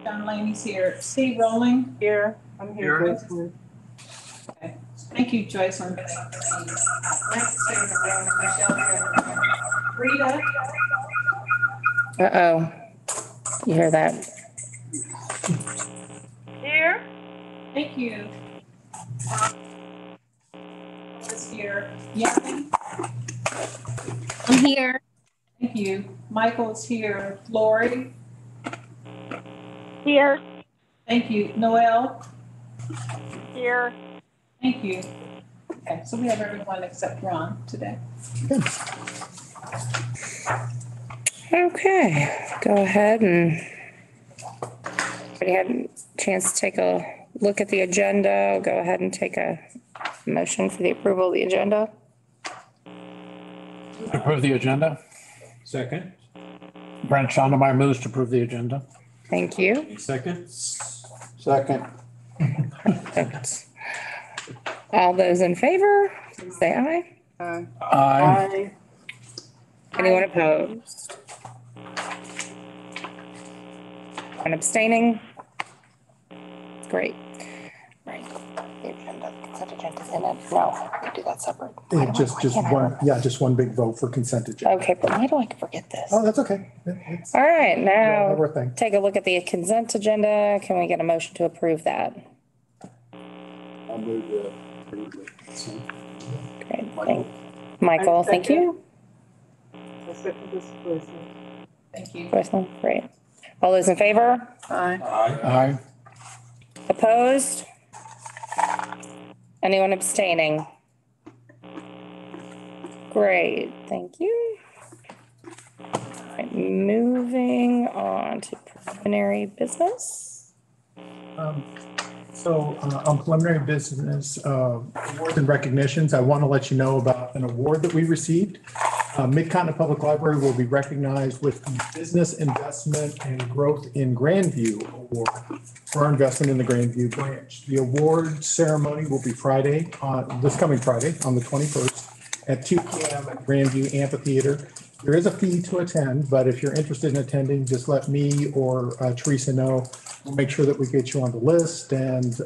John Laney's here. Steve Rowling? Here. I'm here. Here. Okay. Thank you, Joycelyn. Rita? Uh-oh. You hear that? Here. Thank you. Is here. Yanni? I'm here. Thank you. Michael's here. Lori? Here. Thank you. Noel? Here. Thank you. Okay, so we have everyone except Ron today. Okay, go ahead and everybody had a chance to take a look at the agenda. Go ahead and take a motion for the approval of the agenda. Approve the agenda. Second. Brent Schneidermeyer moves to approve the agenda. Thank you. Second. Second. All those in favor, please say aye. Aye. Anyone opposed? And abstaining? Great. Right. The agenda, consent agenda's in it. No, we do that separate. Just one big vote for consent agenda. Okay, but why do I forget this? Oh, that's okay. It's All right, never now a thing. take a look at the consent agenda. Can we get a motion to approve that? I'll move the approval. Great, Michael, thank you. I second this person. Thank you. Joycelyn, great. All those in favor? Aye. Aye. Opposed? Anyone abstaining? Great, thank you. All right, moving on to preliminary business. On preliminary business, awards and recognitions, I want to let you know about an award that we received. Mid-Continent Public Library will be recognized with the Business Investment and Growth in Grandview Award for our investment in the Grandview branch. The award ceremony will be this coming Friday on the 21st at 2 p.m. at Grandview Amphitheater. There is a fee to attend, but if you're interested in attending, just let me or Teresa know. We'll make sure that we get you on the list and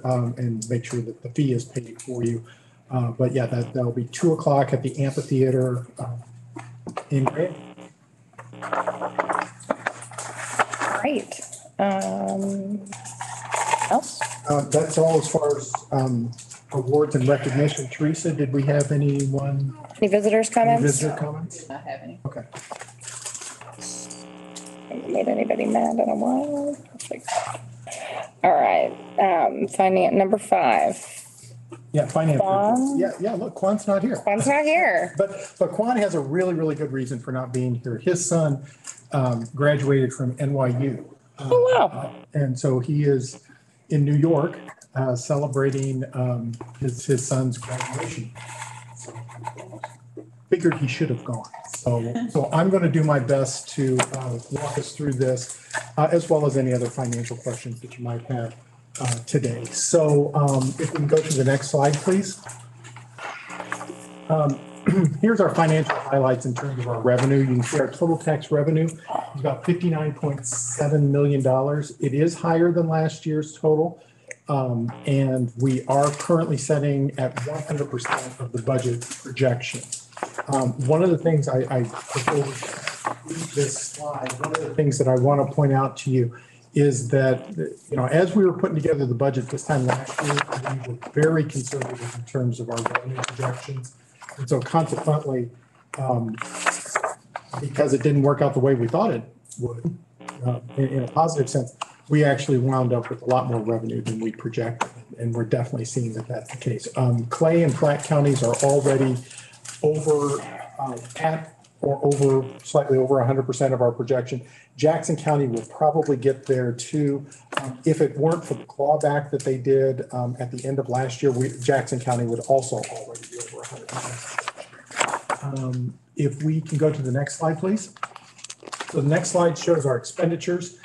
make sure that the fee is paid for you. But yeah, that'll be 2 o'clock at the amphitheater in Grandview. Great. Else? That's all as far as awards and recognition. Teresa, did we have anyone? Any visitors' comments? Visitor comments? Did not have any. Okay. Haven't made anybody mad in a while. Perfect. All right, finance, number 5. Yeah, finance. Quan? Yeah, look, Quan's not here. Quan's not here. But Quan has a really, really good reason for not being here. His son graduated from NYU. Oh, wow. And so he is in New York celebrating his son's graduation. So, figured he should have gone. So I'm going to do my best to walk us through this, as well as any other financial questions that you might have today. So if we can go to the next slide, please. Here's our financial highlights in terms of our revenue. You can see our total tax revenue is about $59.7 million. It is higher than last year's total. And we are currently setting at 100% of the budget projection. One of the things before we leave this slide, one of the things that I want to point out to you is that, as we were putting together the budget this time last year, we were very conservative in terms of our revenue projections. And so consequently, because it didn't work out the way we thought it would, in a positive sense, we actually wound up with a lot more revenue than we projected. And we're definitely seeing that that's the case. Clay and Platte counties are already slightly over 100% of our projection. Jackson County will probably get there too. If it weren't for the clawback that they did at the end of last year, Jackson County would also already be over 100%. If we can go to the next slide, please. So the next slide shows our expenditures.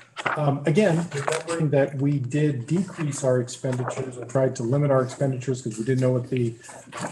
Again, remembering that we did decrease our expenditures and tried to limit our expenditures because we didn't know what the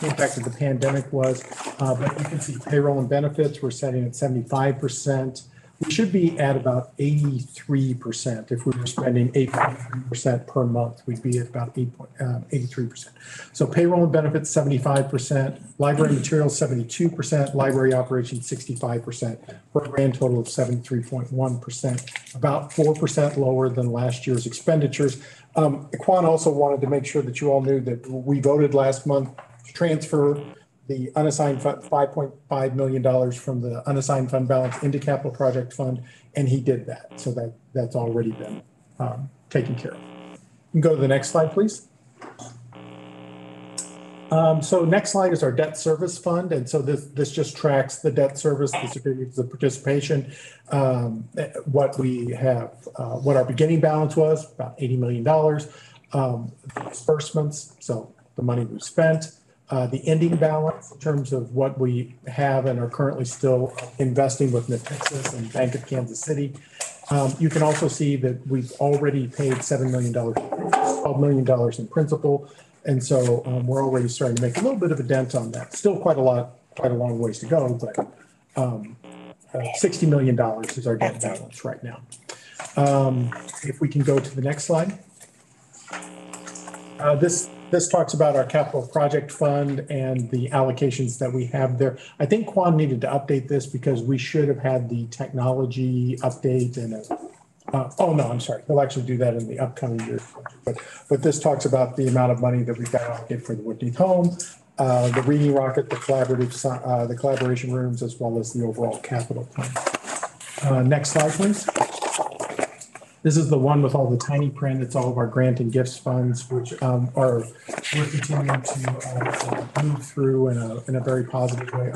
impact of the pandemic was. But you can see payroll and benefits, we're setting at 75%. we should be at about 83%. If we were spending 8.3% per month, we'd be at about 83%. So payroll and benefits, 75%, library materials, 72%, library operations, 65%, for a grand total of 73.1%, about 4% lower than last year's expenditures. Quan also wanted to make sure that you all knew that we voted last month to transfer the unassigned fund, $5.5 million from the unassigned fund balance into capital project fund, and he did that. So that's already been taken care of. You can go to the next slide, please. So next slide is our debt service fund. And so this just tracks the debt service, the certificates of participation, what we have, what our beginning balance was, about $80 million, disbursements, so the money we spent, the ending balance in terms of what we have and are currently still investing with Natixis and Bank of Kansas City. You can also see that we've already paid $7 million, $12 million in principal. And so we're already starting to make a little bit of a dent on that. Still quite a long ways to go, but $60 million is our debt balance right now. If we can go to the next slide. This talks about our capital project fund and the allocations that we have there. I think Quan needed to update this because we should have had the technology update and oh no, I'm sorry. He'll actually do that in the upcoming year. But this talks about the amount of money that we've got allocated for the Woodneath home, the reading rocket, the collaboration rooms, as well as the overall capital plan. Next slide, please. This is the one with all the tiny print. It's all of our grant and gifts funds, which we're continuing to move through in a very positive way.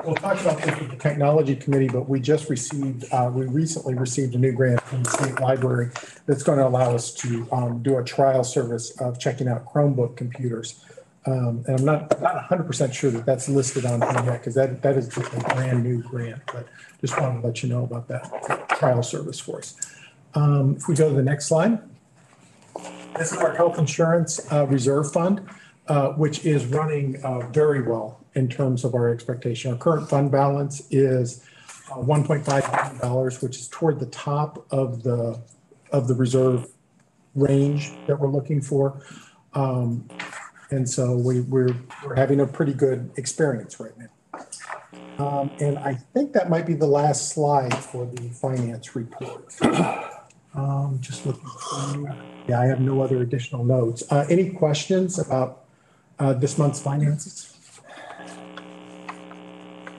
We'll talk about this with the technology committee, but we recently received a new grant from the state library that's going to allow us to do a trial service of checking out Chromebook computers. And I'm not 100% sure that that's listed on here yet because that is just a brand new grant, but just wanted to let you know about that trial service for us. If we go to the next slide, this is our health insurance reserve fund, which is running very well in terms of our expectation. Our current fund balance is $1.5 million, which is toward the top of the reserve range that we're looking for. And so we're having a pretty good experience right now. And I think that might be the last slide for the finance report. Just looking through. Yeah, I have no other additional notes. Any questions about this month's finances?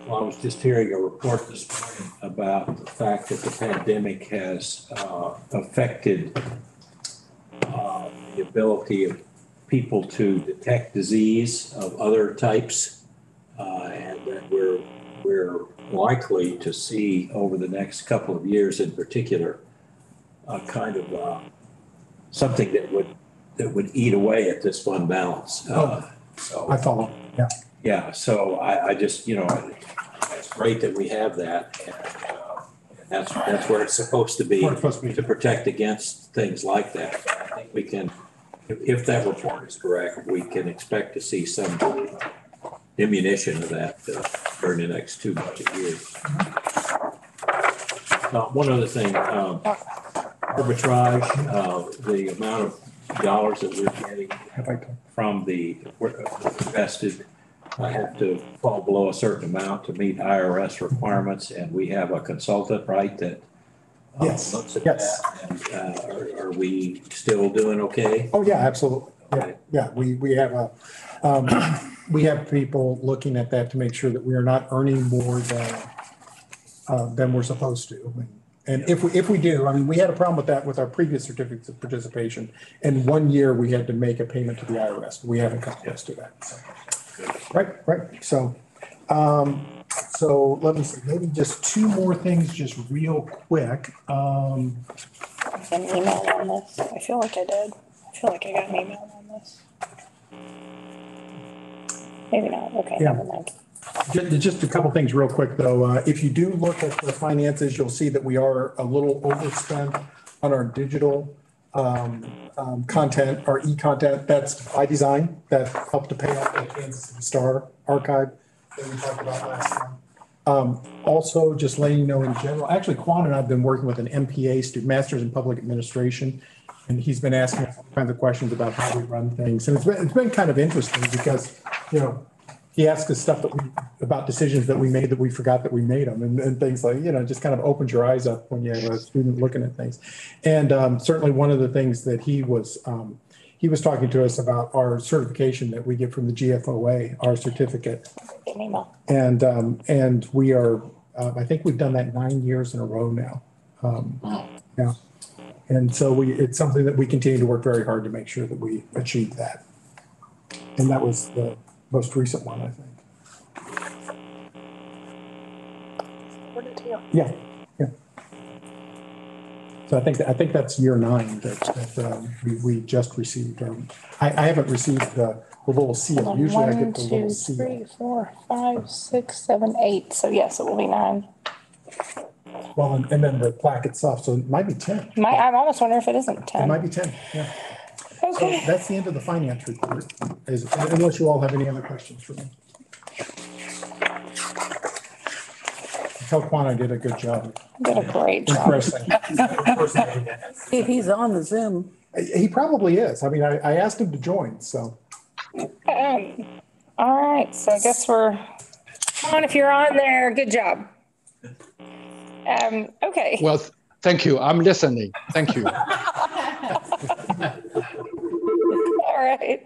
Well, I was just hearing a report this morning about the fact that the pandemic has affected the ability of people to detect disease of other types, and that we're likely to see over the next couple of years in particular kind of something that would eat away at this fund balance. So I follow. Yeah. Yeah. So I just, it's great that we have that. And that's where it's supposed to be, to protect against things like that. I think we can, if that report is correct, we can expect to see some diminution of that during the next 2 budget years. One other thing, arbitrage, the amount of dollars that we're getting from the invested have to fall below a certain amount to meet IRS requirements, and we have a consultant, right, that looks at that. And are we still doing okay? Oh yeah, absolutely. Yeah, we have we have people looking at that to make sure that we are not earning more than we're supposed to. And if we do, I mean, we had a problem with that with our previous certificates of participation. And 1 year we had to make a payment to the IRS. We haven't come close to that. So. Right. So, so let me see, maybe just 2 more things, just real quick. An email on this. I feel like I did. I feel like I got an email on this. Maybe not. Okay, Yeah. never mind. Just a couple things real quick, though. If you do look at the finances, you'll see that we are a little overspent on our digital content, our e-content. That's by design. That helped to pay off the Kansas City Star archive that we talked about last Also, just letting you know in general, actually, Quan and I have been working with an MPA student, Masters in Public Administration, and he's been asking us all kinds of questions about how we run things. And it's been kind of interesting because, you know, he asks us stuff about decisions that we made that we forgot that we made them and things like, you know, just kind of opens your eyes up when you have a student looking at things. And certainly one of the things that he was talking to us about our certification that we get from the GFOA, our certificate. And we are, I think we've done that 9 years in a row now. Yeah. And so it's something that we continue to work very hard to make sure that we achieve that. And that was the most recent one, I think. Yeah, yeah. So I think that's year 9 that we just received. I haven't received the little seal. Usually I get the little seal. 1, 2, 3, 4, 5, 6, 7, 8. So yes, it will be 9. Well, and then the plaque itself. So it might be 10. I'm almost wondering if it isn't 10. It might be 10, yeah. Okay. So that's the end of the finance report, unless you all have any other questions for me. Tell Quan I did a good job. Did a great job. Impressing. If he's on the Zoom. He probably is. I mean, I asked him to join, so. All right. So I guess we're on. If you're on there, good job. Okay. Well, thank you. I'm listening. Thank you. All right.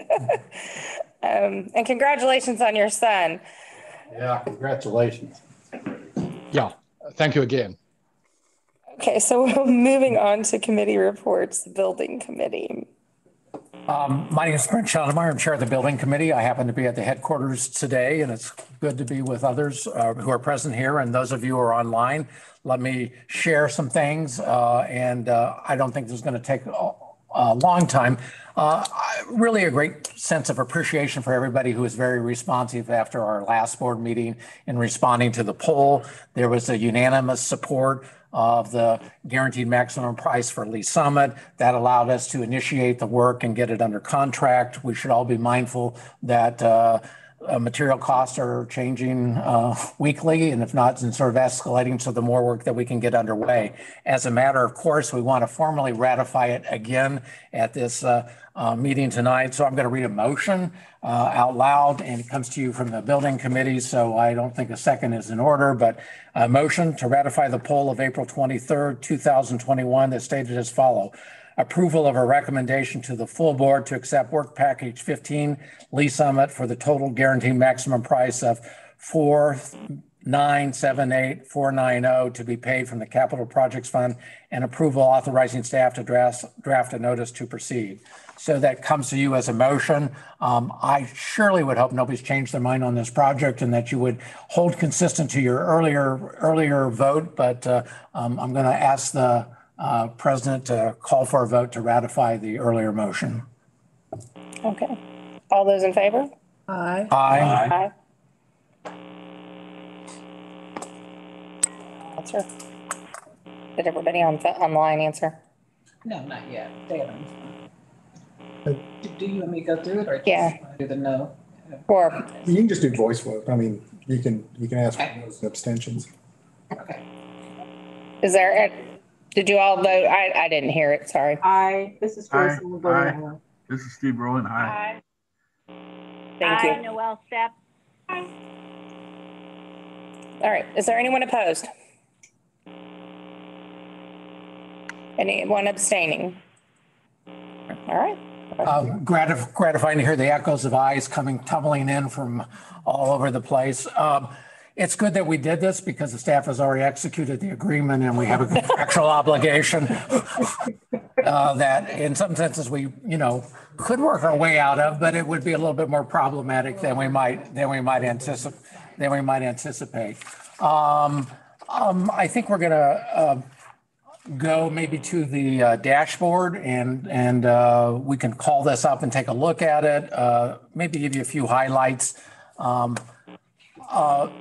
And congratulations on your son. Yeah, congratulations. Yeah, thank you again. Okay, so we're moving on to committee reports, the building committee. My name is Brent Schoenemeyer. I'm chair of the building committee. I happen to be at the headquarters today, and it's good to be with others who are present here. And those of you who are online, let me share some things. I don't think this is going to take a long time. Really a great sense of appreciation for everybody who was very responsive after our last board meeting in responding to the poll. There was a unanimous support of the guaranteed maximum price for Lee Summit. That allowed us to initiate the work and get it under contract. We should all be mindful that material costs are changing weekly, and if not, and sort of escalating. So the more work that we can get underway. As a matter of course, we want to formally ratify it again at this meeting tonight. So I'm going to read a motion out loud, and it comes to you from the building committee. So I don't think a second is in order, but a motion to ratify the poll of April 23rd, 2021 that stated as follows. Approval of a recommendation to the full board to accept work package 15 Lee Summit for the total guaranteed maximum price of $4,978,490 to be paid from the Capital Projects Fund, and approval authorizing staff to draft a notice to proceed. So that comes to you as a motion. I surely would hope nobody's changed their mind on this project and that you would hold consistent to your earlier vote. But I'm going to ask the President to call for a vote to ratify the earlier motion. Okay. All those in favor? Aye. Aye. Aye. Answer. Did everybody online answer? No, not yet. They haven't. Do you want me to go through it or just Yeah. do the no? Or You can just do voice vote. I mean, you can ask for those abstentions. Okay. is there, did you all vote? I didn't hear it. Sorry. Aye. This is Joyce. Aye. I'm voting aye. This is Steve Rowland. Aye. Thank you. Noel Stepp. All right. Is there anyone opposed? Anyone abstaining? All right. Gratifying to hear the echoes of ayes coming tumbling in from all over the place. It's good that we did this because the staff has already executed the agreement and we have a contractual obligation that in some senses we, could work our way out of, but it would be a little bit more problematic than we might anticipate. I think we're gonna go maybe to the dashboard and we can call this up and take a look at it. Maybe give you a few highlights.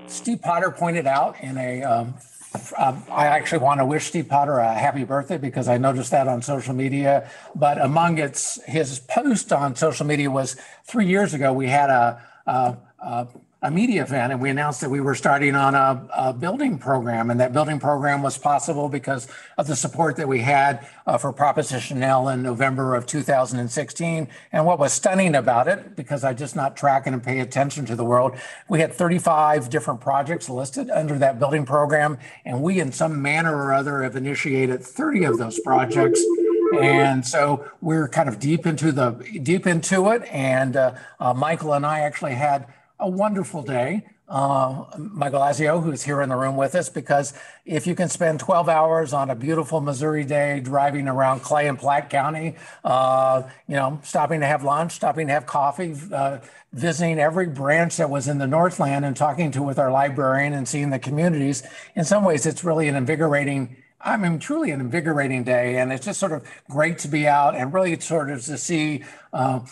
Steve Potter pointed out in I actually want to wish Steve Potter a happy birthday because I noticed that on social media. But among his post on social media was 3 years ago, we had a a media event, and we announced that we were starting on a building program, and that building program was possible because of the support that we had for Proposition L in November of 2016. And what was stunning about it, because I just not tracking and pay attention to the world, we had 35 different projects listed under that building program, and we in some manner or other have initiated 30 of those projects. And so we're kind of deep into it. And Michael and I actually had a wonderful day. Michael Azio, who's here in the room with us, because if you can spend 12 hours on a beautiful Missouri day driving around Clay and Platte County, stopping to have lunch, stopping to have coffee, visiting every branch that was in the Northland and talking with our librarian and seeing the communities, in some ways it's really truly an invigorating day. And it's just sort of great to be out and really sort of to see I'll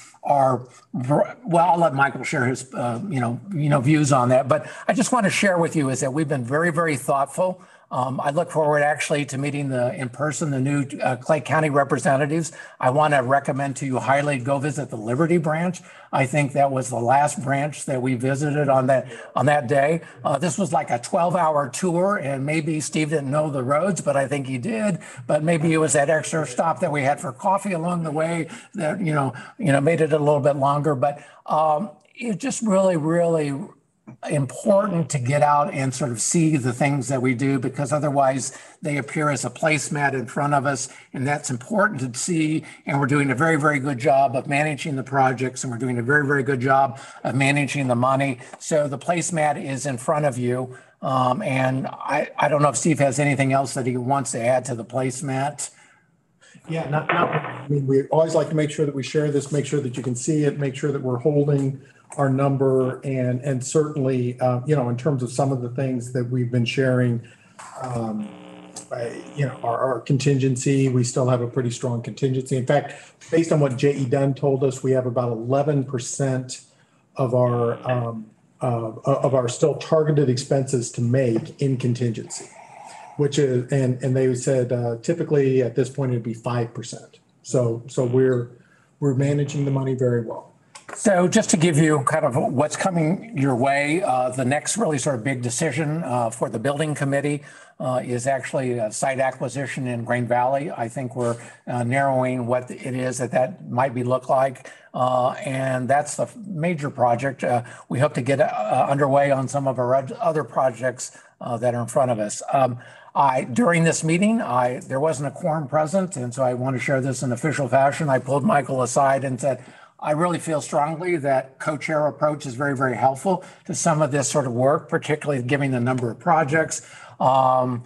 let Michael share his, views on that. But I just want to share with you is that we've been very, very thoughtful. I look forward actually to meeting the new Clay County representatives. I want to recommend to you highly go visit the Liberty branch. I think that was the last branch that we visited on that day. This was like a 12-hour tour, and maybe Steve didn't know the roads, but I think he did. But maybe it was that extra stop that we had for coffee along the way that made it a little bit longer. But it just really, really important to get out and sort of see the things that we do, because otherwise they appear as a placemat in front of us, and that's important to see. And we're doing a very, very good job of managing the projects, and we're doing a very, very good job of managing the money. So the placemat is in front of you. And I don't know if Steve has anything else that he wants to add to the placemat. Yeah, we always like to make sure that we share this, make sure that you can see it, make sure that we're holding our number, and certainly, in terms of some of the things that we've been sharing, our contingency, we still have a pretty strong contingency. In fact, based on what J.E. Dunn told us, we have about 11% of our still targeted expenses to make in contingency, which is, and they said typically at this point it'd be 5%. So we're managing the money very well. So just to give you kind of what's coming your way, the next really sort of big decision for the building committee is actually a site acquisition in Grain Valley. I think we're narrowing what it is that might look like. And that's the major project. We hope to get underway on some of our other projects that are in front of us. During this meeting, there wasn't a quorum present, and so I want to share this in official fashion. I pulled Michael aside and said, I really feel strongly that co-chair approach is very, very helpful to some of this sort of work, particularly giving the number of projects. I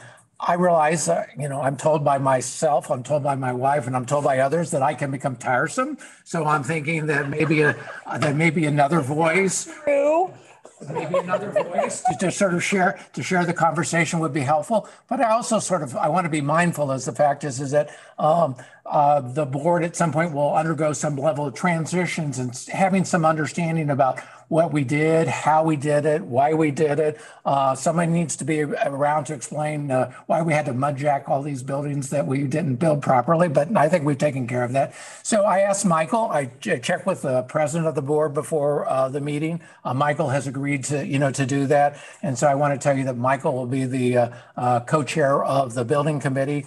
realize, I'm told by myself, I'm told by my wife, and I'm told by others that I can become tiresome. So I'm thinking that maybe another voice. Maybe another voice to sort of share the conversation would be helpful. But I also I want to be mindful, as the fact is that the board at some point will undergo some level of transitions, and having some understanding about what we did, how we did it, why we did it. Somebody needs to be around to explain why we had to mudjack all these buildings that we didn't build properly, but I think we've taken care of that. So I asked Michael, I checked with the president of the board before the meeting. Michael has agreed to do that. And so I want to tell you that Michael will be the co-chair of the building committee.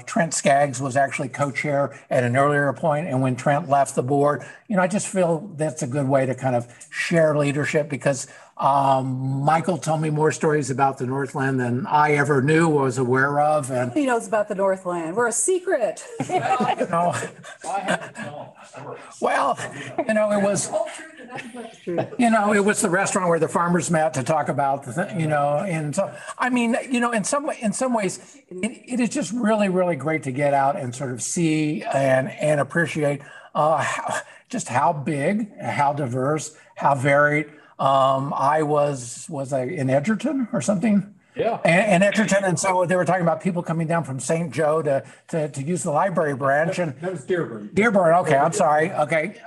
Trent Skaggs was actually co-chair at an earlier point. And when Trent left the board, I just feel that's a good way to kind of share leadership, because Michael told me more stories about the Northland than I ever knew or was aware of. And he knows about the Northland. We're a secret. It was the restaurant where the farmers met to talk about and so in some ways it is just really, really great to get out and sort of see and appreciate just how big, how diverse, how varied. I was in Edgerton or something? Yeah. And Edgerton. And so they were talking about people coming down from St. Joe to use the library branch. And that was Dearborn. Dearborn. Okay. I'm sorry. Okay.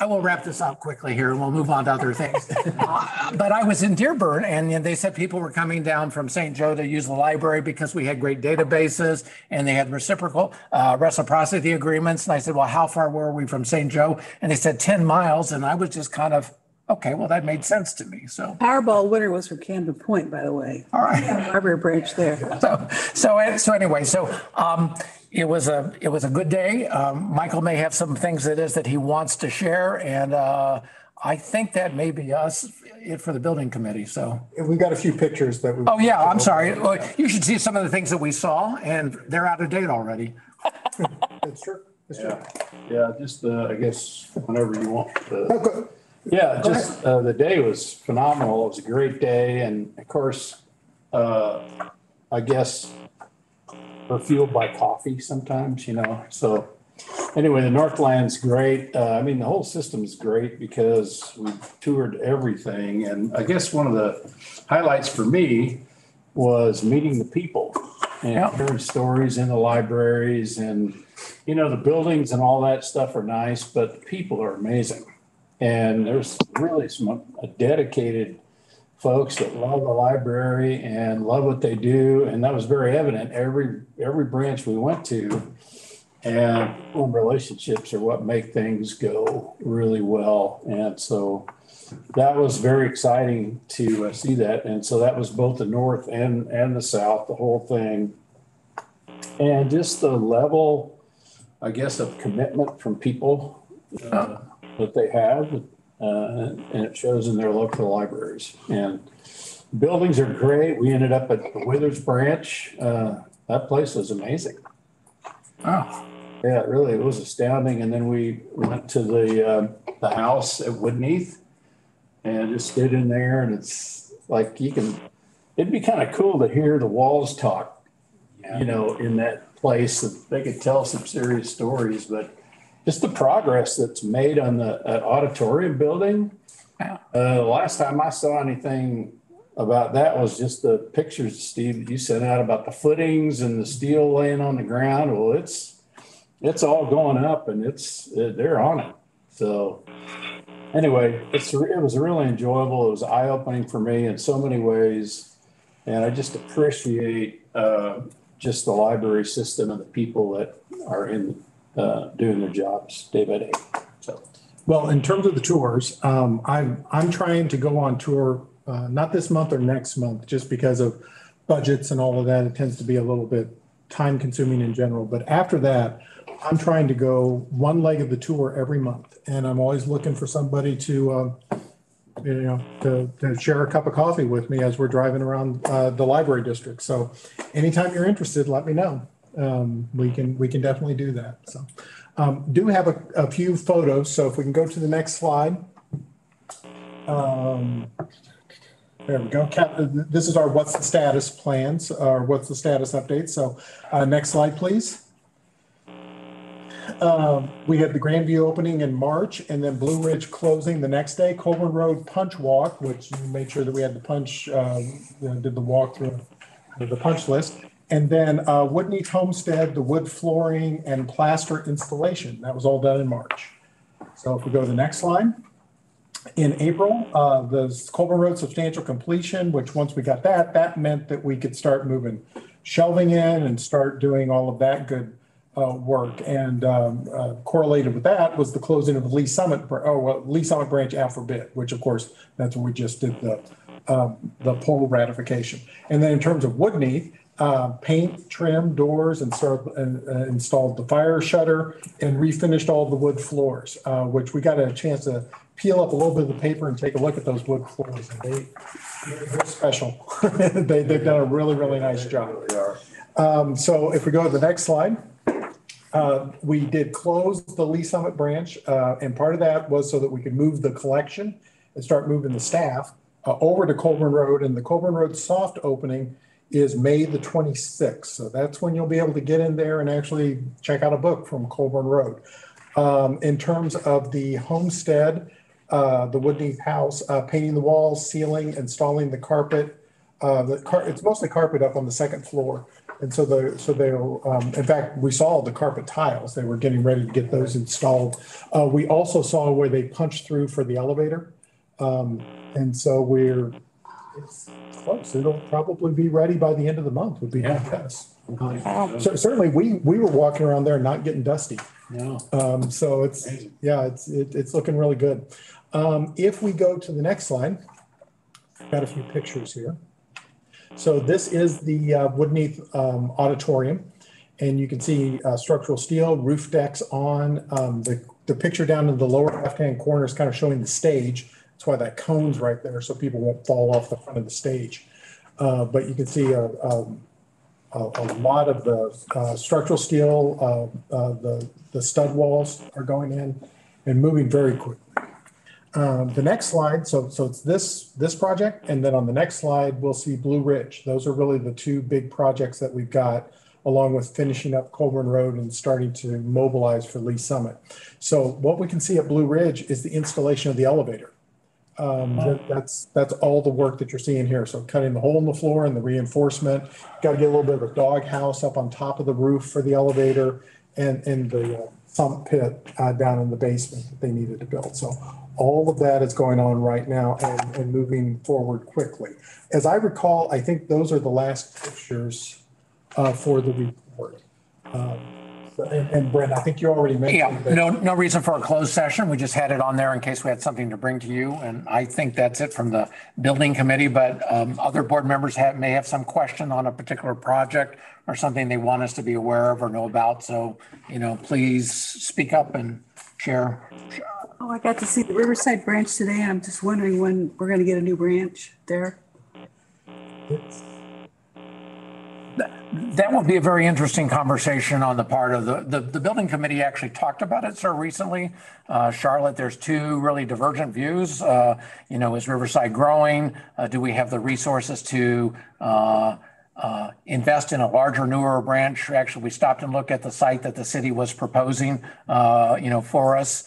I will wrap this up quickly here and we'll move on to other things. But I was in Dearborn, and they said people were coming down from St. Joe to use the library because we had great databases and they had reciprocity agreements. And I said, well, how far were we from St. Joe? And they said 10 miles. And I was just kind of, Okay, well, that made sense to me. So, Powerball winner was from Camden Point, by the way. all right. Library branch there. So anyway, it was a good day. Michael may have some things that he wants to share, and I think that may be it for the building committee. So We've got a few pictures that we. oh yeah, I'm sorry. Well, you should see some of the things that we saw, and they're out of date already. That's true. That's true. Yeah, just, I guess, whenever you want. Oh, good. Yeah, just, the day was phenomenal. It was a great day. And of course, I guess we're fueled by coffee sometimes, so anyway, the Northland's great. I mean, the whole system's great because we toured everything. And I guess one of the highlights for me was meeting the people and hearing stories in the libraries and, the buildings and all that stuff are nice, but the people are amazing. And there's really some dedicated folks that love the library and love what they do. And that was very evident every branch we went to. And relationships are what make things go really well. And so that was very exciting to see that. And so that was both the North and the South, the whole thing. And just the level, I guess, of commitment from people that they have. And it shows in their love for the libraries. And buildings are great. We ended up at the Withers branch. That place was amazing. Oh. Yeah, it was astounding. And then we went to the house at Woodneath and just stood in there. And it's like it'd be kind of cool to hear the walls talk, in that place. They could tell some serious stories, but just the progress that's made on the auditorium building. The last time I saw anything about that was just the pictures, Steve, that you sent out about the footings and the steel laying on the ground. Well, it's all going up and they're on it. So anyway, it was really enjoyable. It was eye-opening for me in so many ways. And I just appreciate just the library system and the people that are doing their jobs day by day. So, well, in terms of the tours, I'm trying to go on tour, not this month or next month, just because of budgets and all of that. It tends to be a little bit time consuming in general. But after that, I'm trying to go one leg of the tour every month. And I'm always looking for somebody to share a cup of coffee with me as we're driving around the library district. So anytime you're interested, let me know. We can definitely do that. So do have a few photos. So if we can go to the next slide. There we go. This is our what's the status plans, or what's the status update. So next slide, please. We had the Grandview opening in March and then Blue Ridge closing the next day. Colburn Road Punch Walk, which we made sure that we had the punch, did the walk through the punch list. And then Woodneath Homestead, the wood flooring and plaster installation. That was all done in March. So if we go to the next slide. In April, the Colburn Road substantial completion, which once we got that meant that we could start moving shelving in and start doing all of that good work. And correlated with that was the closing of the Lee Summit branch out for bid, which of course, that's when we just did the poll ratification. And then in terms of Woodneath, paint, trim, doors, and installed the fire shutter and refinished all the wood floors, which we got a chance to peel up a little bit of the paper and take a look at those wood floors. And they're special. They've done a really, really nice job. So if we go to the next slide, we did close the Lee Summit branch, and part of that was so that we could move the collection and start moving the staff over to Colburn Road. And the Colburn Road soft opening is May the 26th. So that's when you'll be able to get in there and actually check out a book from Colburn Road. In terms of the homestead, the Woodneath house, painting the walls, ceiling, installing the carpet. It's mostly carpet up on the second floor. And so they'll, in fact, we saw the carpet tiles. They were getting ready to get those installed. We also saw where they punched through for the elevator. And so it's close. It'll probably be ready by the end of the month would be my guess. So certainly we were walking around there not getting dusty. No. So it's looking really good. If we go to the next slide, got a few pictures here. So this is the Woodneath Auditorium, and you can see structural steel, roof decks on. The picture down in the lower left-hand corner is kind of showing the stage. That's why that cone's right there, so people won't fall off the front of the stage. But you can see a lot of the structural steel, the stud walls are going in and moving very quickly. The next slide, so it's this project, and then on the next slide, we'll see Blue Ridge. Those are really the two big projects that we've got, along with finishing up Colburn Road and starting to mobilize for Lee Summit. So what we can see at Blue Ridge is the installation of the elevator. That's all the work that you're seeing here. So cutting the hole in the floor and the reinforcement, got to get a little bit of a dog house up on top of the roof for the elevator, and the sump pit down in the basement that they needed to build. So all of that is going on right now and moving forward quickly. As I recall, I think those are the last pictures for the report. And Brent, I think you already mentioned that. No reason for a closed session. We just had it on there in case we had something to bring to you. And I think that's it from the building committee, but other board members may have some question on a particular project or something they want us to be aware of or know about. So, please speak up and share. Oh, I got to see the Riverside branch today, and I'm just wondering when we're going to get a new branch there. That will be a very interesting conversation on the part of the building committee. Actually talked about it so recently. Charlotte, there's two really divergent views. Is Riverside growing? Do we have the resources to invest in a larger, newer branch? Actually, we stopped and looked at the site that the city was proposing, for us.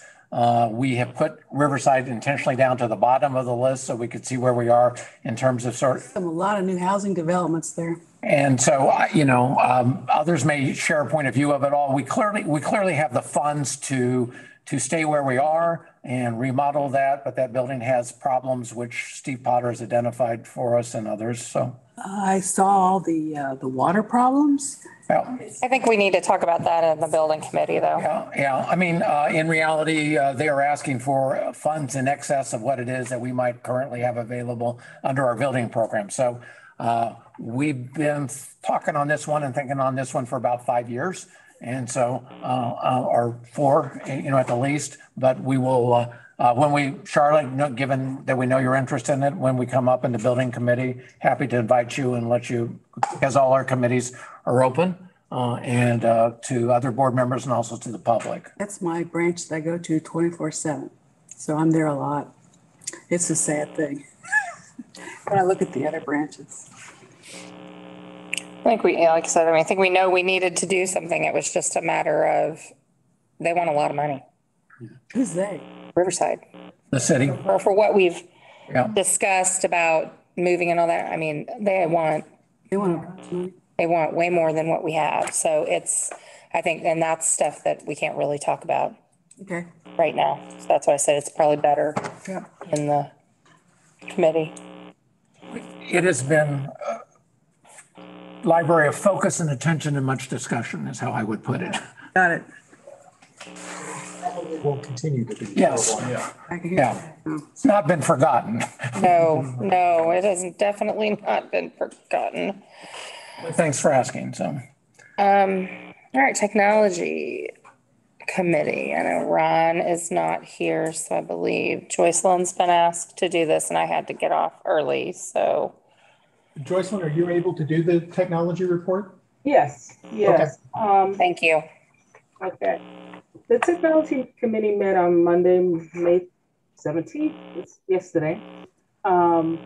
We have put Riverside intentionally down to the bottom of the list so we could see where we are in terms of A lot of new housing developments there. And so, others may share a point of view of it all. We clearly have the funds to stay where we are and remodel that, but that building has problems which Steve Potter has identified for us and others. So I saw the water problems. Yeah. I think we need to talk about that in the building committee, though. Yeah. I mean, in reality, they are asking for funds in excess of what it is that we might currently have available under our building program. So we've been talking on this one and thinking on this one for about 5 years. And so, or 4, at the least, but we will, Charlotte, given that we know you're interested in it, when we come up in the building committee, happy to invite you and let you, because all our committees are open, and to other board members and also to the public. That's my branch that I go to 24/7. So I'm there a lot. It's a sad thing when I look at the other branches. I think like I said, I think we know we needed to do something. It was just a matter of, they want a lot of money. Who's they? Riverside. The city. Or for what we've discussed about moving and all that. I mean, they want way more than what we have. So I think, and that's stuff that we can't really talk about right now. So that's why I said it's probably better in the committee. It has been library of focus and attention and much discussion is how I would put it. Got it. Will continue to be. Yes. Yeah. It's not been forgotten. No, it has definitely not been forgotten. Thanks for asking. So, all right, technology committee. I know Ron is not here, so I believe Joycelyn's been asked to do this, and I had to get off early. So, Joycelyn, are you able to do the technology report? Yes. Okay. Thank you. Okay. The technology committee met on Monday, May 17th. It's yesterday. It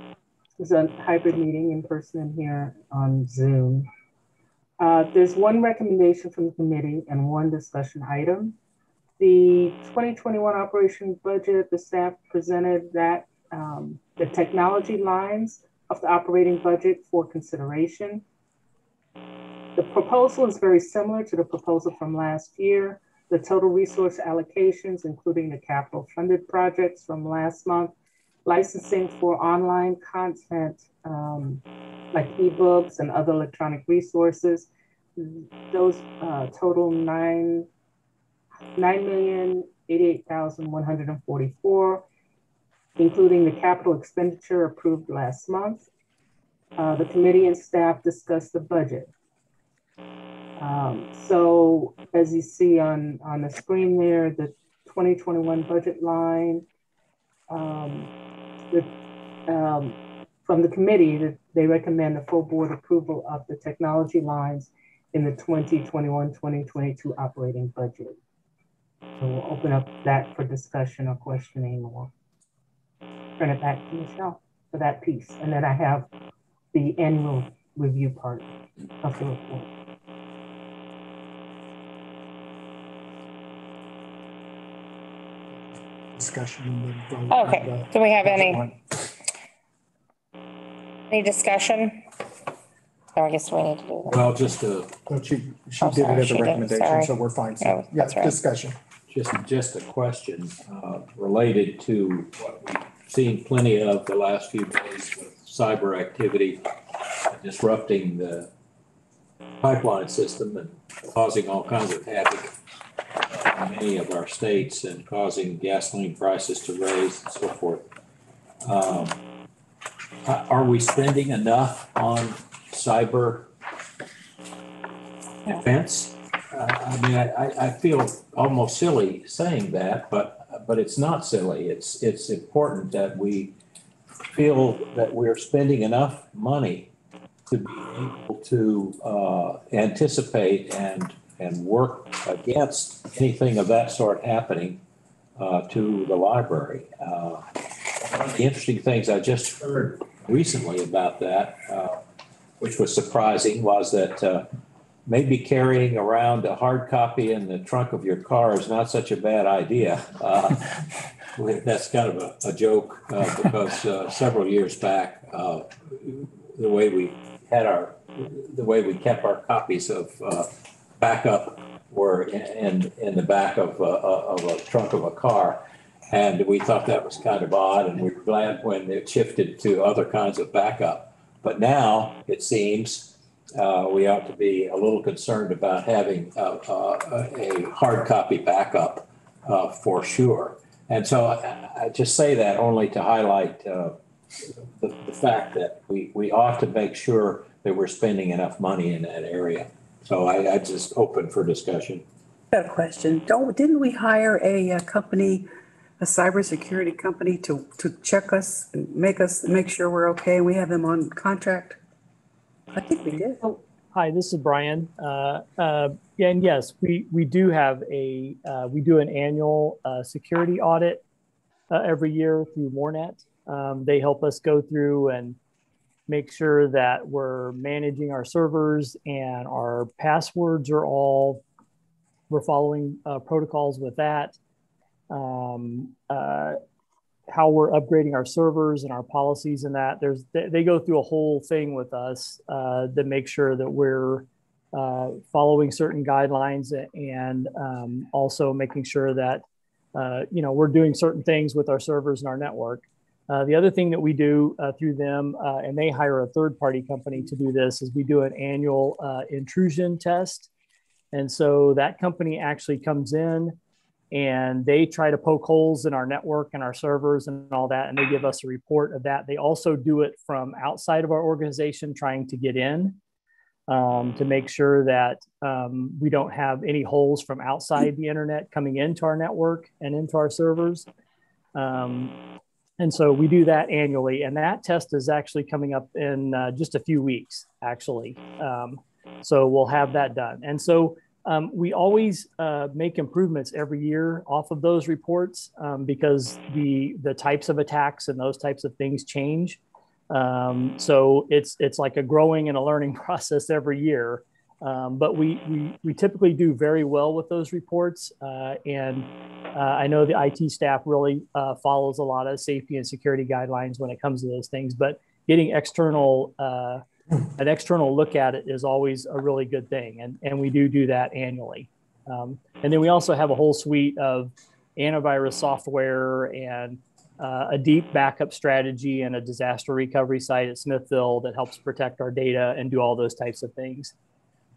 was a hybrid meeting in person and here on Zoom. There's one recommendation from the committee and one discussion item. The 2021 operation budget, the staff presented that the technology lines of the operating budget for consideration. The proposal is very similar to the proposal from last year. The total resource allocations, including the capital funded projects from last month, licensing for online content like ebooks and other electronic resources, those total $9,088,144. including the capital expenditure approved last month. The committee and staff discussed the budget. So as you see on the screen there, the 2021 budget line, from the committee, they recommend the full board approval of the technology lines in the 2021-2022 operating budget. So we'll open up that for discussion or questioning, or turn it back to Michelle for that piece. And then I have the annual review part of the report. Discussion. Okay, do we have any discussion? Oh, I guess we need to do that. Well, just a, Well, she Oh, did sorry, it as she a did, recommendation, sorry. so we're fine. Oh, So, yeah, that's right. discussion. just a question related to what we've seen plenty of the last few days with cyber activity disrupting the pipeline system and causing all kinds of havoc in many of our states and causing gasoline prices to raise and so forth. Are we spending enough on cyber defense? I mean, I feel almost silly saying that, but it's not silly. It's important that we feel that we're spending enough money to be able to anticipate and work against anything of that sort happening to the library. One of the interesting things I just heard recently about that, which was surprising, was that maybe carrying around a hard copy in the trunk of your car is not such a bad idea. That's kind of a joke because several years back, the way we kept our copies of backup were in the back of a trunk of a car. And we thought that was kind of odd, and we were glad when it shifted to other kinds of backup. But now it seems we ought to be a little concerned about having a hard copy backup for sure. And so I just say that only to highlight the fact that we ought to make sure that we're spending enough money in that area. So I just open for discussion. I got a question. Didn't we hire a company, a cybersecurity company to check us and make sure we're okay? We have them on contract. I think we did. Oh, hi, this is Brian. And yes, we do have we do an annual security audit every year through Mornet. They help us go through and make sure that we're managing our servers and our passwords are we're following protocols with that. How we're upgrading our servers and our policies and that. They go through a whole thing with us that make sure that we're following certain guidelines and also making sure that we're doing certain things with our servers and our network. The other thing that we do through them, and they hire a third-party company to do this, is we do an annual intrusion test. And so that company actually comes in and they try to poke holes in our network and our servers and all that, and they give us a report of that. They also do it from outside of our organization, trying to get in to make sure that we don't have any holes from outside the internet coming into our network and into our servers. And so we do that annually, and that test is actually coming up in just a few weeks, actually. So we'll have that done. And so we always make improvements every year off of those reports because the types of attacks and those types of things change. So it's like a growing and a learning process every year. But we typically do very well with those reports. And I know the IT staff really follows a lot of safety and security guidelines when it comes to those things, but getting an external look at it is always a really good thing. And we do that annually. And then we also have a whole suite of antivirus software and a deep backup strategy and a disaster recovery site at Smithville that helps protect our data and do all those types of things.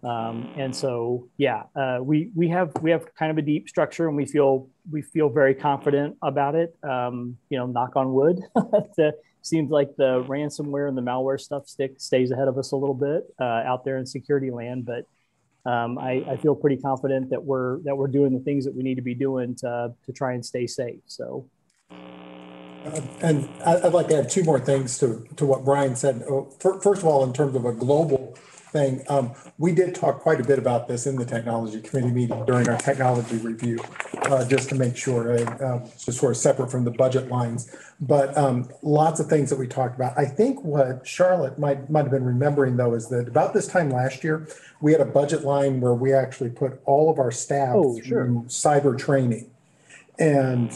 And so, yeah, we have kind of a deep structure, and we feel very confident about it. Knock on wood. Seems like the ransomware and the malware stuff stays ahead of us a little bit out there in security land, but I feel pretty confident that we're doing the things that we need to be doing to try and stay safe. So. And I'd like to add two more things to what Brian said. First of all, in terms of a global thing, we did talk quite a bit about this in the technology committee meeting during our technology review, just to make sure, just sort of separate from the budget lines. But lots of things that we talked about. I think what Charlotte might have been remembering, though, is that about this time last year, we had a budget line where we actually put all of our staff through cyber training. And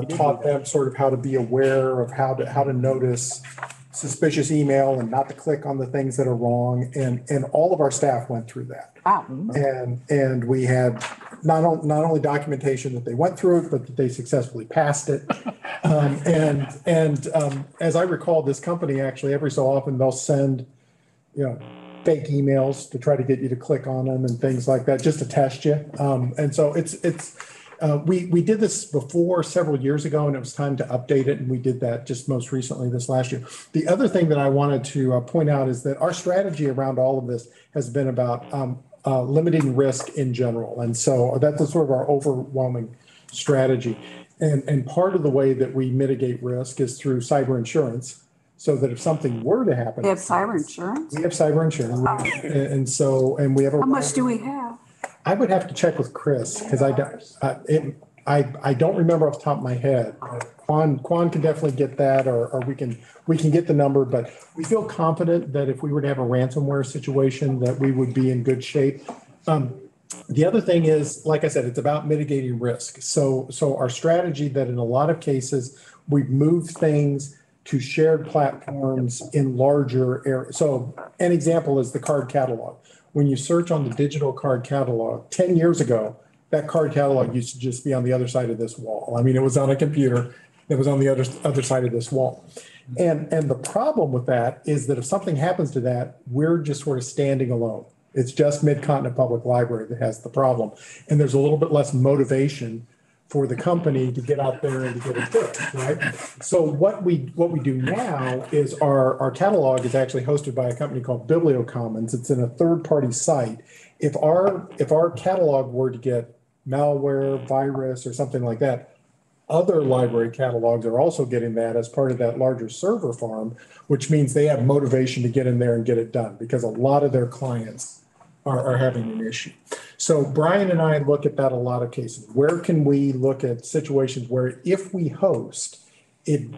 taught them sort of how to be aware of how to notice suspicious email and not to click on the things that are wrong. And all of our staff went through that. Wow. And we had not only documentation that they went through it, but that they successfully passed it. As I recall, this company actually every so often they'll send, fake emails to try to get you to click on them and things like that, just to test you. And so we did this before several years ago, and it was time to update it, and we did that just most recently this last year. The other thing that I wanted to point out is that our strategy around all of this has been about limiting risk in general, and so that's sort of our overwhelming strategy. And part of the way that we mitigate risk is through cyber insurance, so that if something were to happen, we have cyber insurance. We have cyber insurance, and we have. How much do we have? I would have to check with Chris because I don't remember off the top of my head. Quan can definitely get that, or we can get the number. But we feel confident that if we were to have a ransomware situation, that we would be in good shape. The other thing is, like I said, it's about mitigating risk. So our strategy that in a lot of cases we've moved things to shared platforms in larger areas. So an example is the card catalog. When you search on the digital card catalog, 10 years ago, that card catalog used to just be on the other side of this wall. I mean, it was on a computer that was on the other side of this wall. And the problem with that is that if something happens to that, we're just sort of standing alone. It's just Mid-Continent Public Library that has the problem. And there's a little bit less motivation for the company to get out there and to get it fixed, right? So what we do now is our catalog is actually hosted by a company called BiblioCommons. It's in a third-party site. If our catalog were to get malware, virus, or something like that, other library catalogs are also getting that as part of that larger server farm, which means they have motivation to get in there and get it done because a lot of their clients are having an issue. So Brian and I look at that a lot of cases. Where can we look at situations where if we host, it,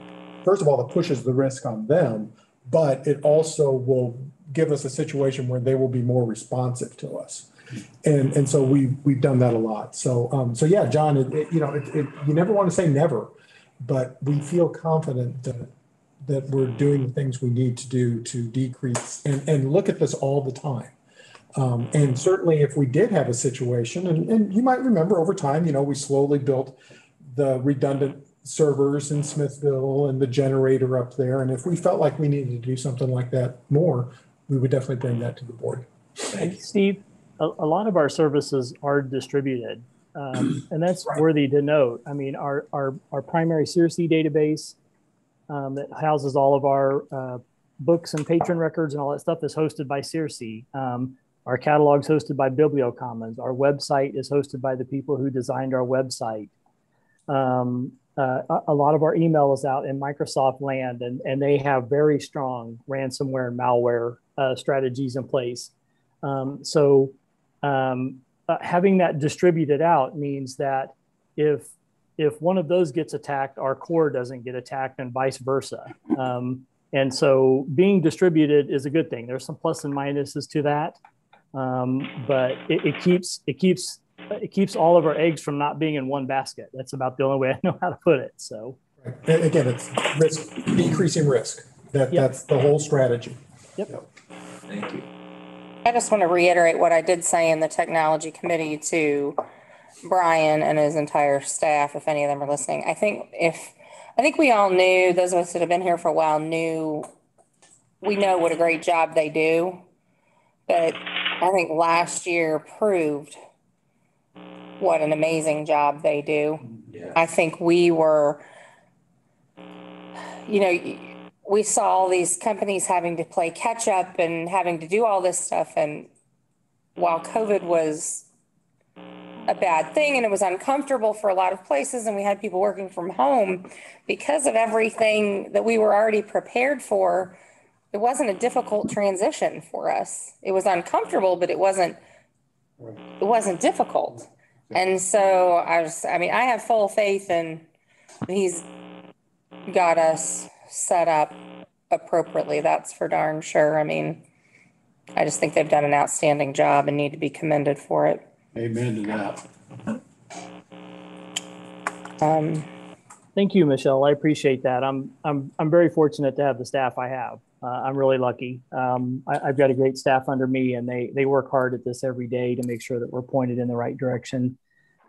first of all, it pushes the risk on them, but it also will give us a situation where they will be more responsive to us. And so we've done that a lot. So yeah, John, you never want to say never, but we feel confident that we're doing the things we need to do to decrease and look at this all the time. And certainly if we did have a situation, and you might remember over time, we slowly built the redundant servers in Smithville and the generator up there. And if we felt like we needed to do something like that more, we would definitely bring that to the board. And Steve, a lot of our services are distributed, and that's worthy to note. I mean, our primary CRC database that houses all of our books and patron records and all that stuff is hosted by CRC. Our catalog's hosted by BiblioCommons. Our website is hosted by the people who designed our website. A lot of our email is out in Microsoft land, and they have very strong ransomware and malware strategies in place. Having that distributed out means that if one of those gets attacked, our core doesn't get attacked, and vice versa. And so being distributed is a good thing. There's some plus and minuses to that. But it keeps all of our eggs from not being in one basket. That's about the only way I know how to put it. So right. Again, it's risk, decreasing risk. That's the whole strategy. Yep. Thank you. I just want to reiterate what I did say in the technology committee to Brian and his entire staff, if any of them are listening. I think we all knew, those of us that have been here for a while we know what a great job they do, but I think last year proved what an amazing job they do. Yeah. I think we were, we saw all these companies having to play catch up and having to do all this stuff. And while COVID was a bad thing and it was uncomfortable for a lot of places and we had people working from home, because of everything that we were already prepared for, it wasn't a difficult transition for us. It was uncomfortable, but it wasn't difficult. And so I have full faith in he's got us set up appropriately. That's for darn sure. I mean, I just think they've done an outstanding job and need to be commended for it. Amen to that. Thank you, Michelle. I appreciate that. I'm very fortunate to have the staff I have. I'm really lucky. I've got a great staff under me, and they work hard at this every day to make sure that we're pointed in the right direction.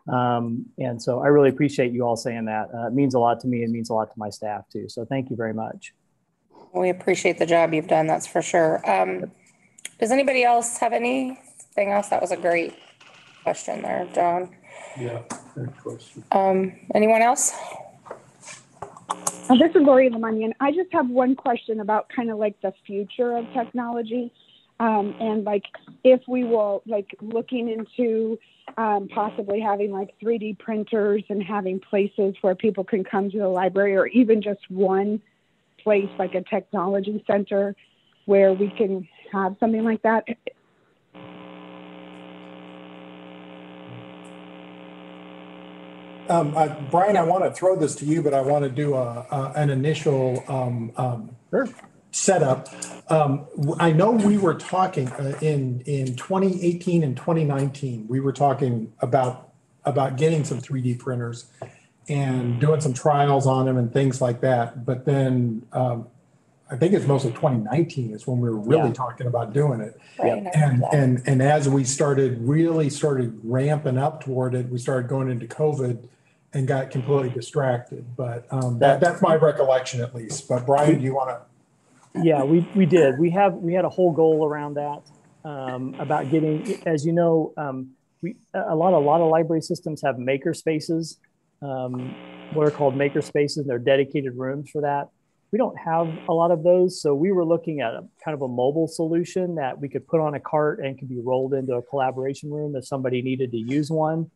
And so I really appreciate you all saying that. It means a lot to me and means a lot to my staff too. So thank you very much. We appreciate the job you've done. That's for sure. Does anybody else have anything else? That was a great question there, John. Yeah, good question. Anyone else? This is Lori Lemunion. I just have one question about kind of like the future of technology. And like if we will like looking into possibly having like 3D printers and having places where people can come to the library, or even just one place like a technology center where we can have something like that. Brian, I want to throw this to you, but I want to do an initial setup. I know we were talking in 2018 and 2019, we were talking about getting some 3D printers and doing some trials on them and things like that. But then I think it's mostly 2019 is when we were really talking about doing it. Right. And as we started ramping up toward it, we started going into COVID and got completely distracted. But that's my recollection at least. But Brian, do you want to? Yeah, we did. We had a whole goal around that about getting, as you know, a lot of library systems have maker spaces, what are called maker spaces. They're dedicated rooms for that. We don't have a lot of those, so we were looking at a kind of a mobile solution that we could put on a cart and could be rolled into a collaboration room if somebody needed to use one.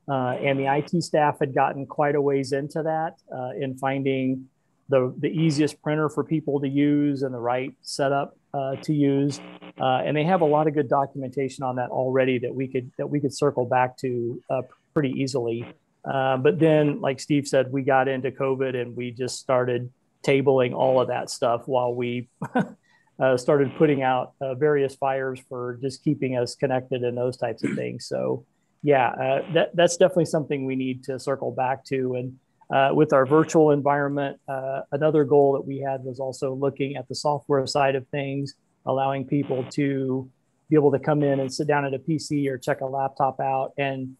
And the IT staff had gotten quite a ways into that in finding the easiest printer for people to use and the right setup to use. And they have a lot of good documentation on that already that we could circle back to pretty easily. But then, like Steve said, we got into COVID and we just started tabling all of that stuff while we started putting out various fires for just keeping us connected and those types of things. So yeah, that's definitely something we need to circle back to. And with our virtual environment, another goal that we had was also looking at the software side of things, allowing people to be able to come in and sit down at a PC or check a laptop out, and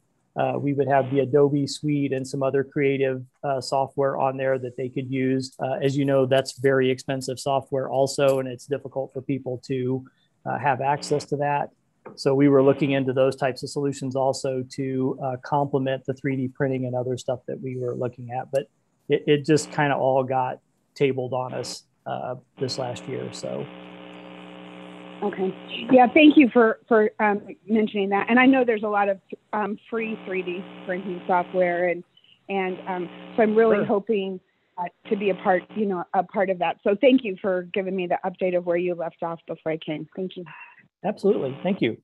we would have the Adobe suite and some other creative software on there that they could use. As you know, that's very expensive software also, and it's difficult for people to have access to that. So we were looking into those types of solutions also to complement the 3D printing and other stuff that we were looking at. But it just kind of all got tabled on us this last year. So. Okay. Yeah, thank you for mentioning that. And I know there's a lot of free 3D printing software, and so I'm really hoping to be a part of that. So thank you for giving me the update of where you left off before I came. Thank you. Absolutely. Thank you.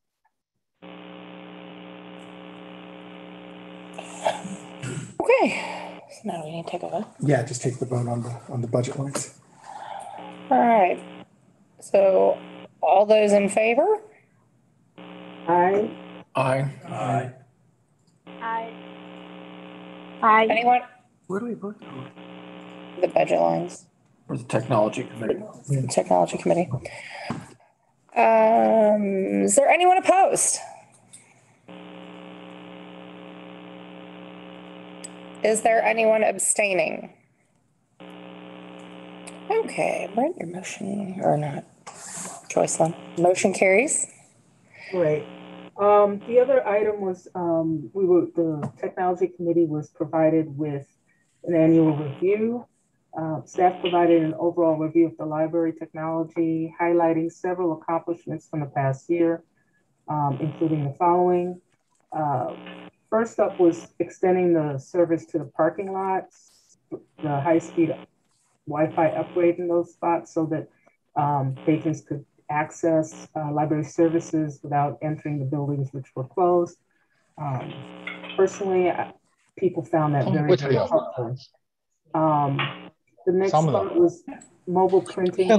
Okay. So now we need to take a vote. Yeah, just take the vote on the budget lines. All right. So all those in favor? Aye. Aye. Aye. Aye. Aye. Anyone? What do we vote on? The budget lines. For the technology committee. The technology committee. Is there anyone opposed? Is there anyone abstaining? Okay, Brent, your motion or not? Joycelyn, motion carries. Great. The other item was the technology committee was provided with an annual review. Staff provided an overall review of the library technology, highlighting several accomplishments from the past year, including the following. First up was extending the service to the parking lots, the high-speed Wi-Fi upgrade in those spots so that patrons could access library services without entering the buildings which were closed. Personally, people found that very, very helpful. The next part was mobile printing. Hey,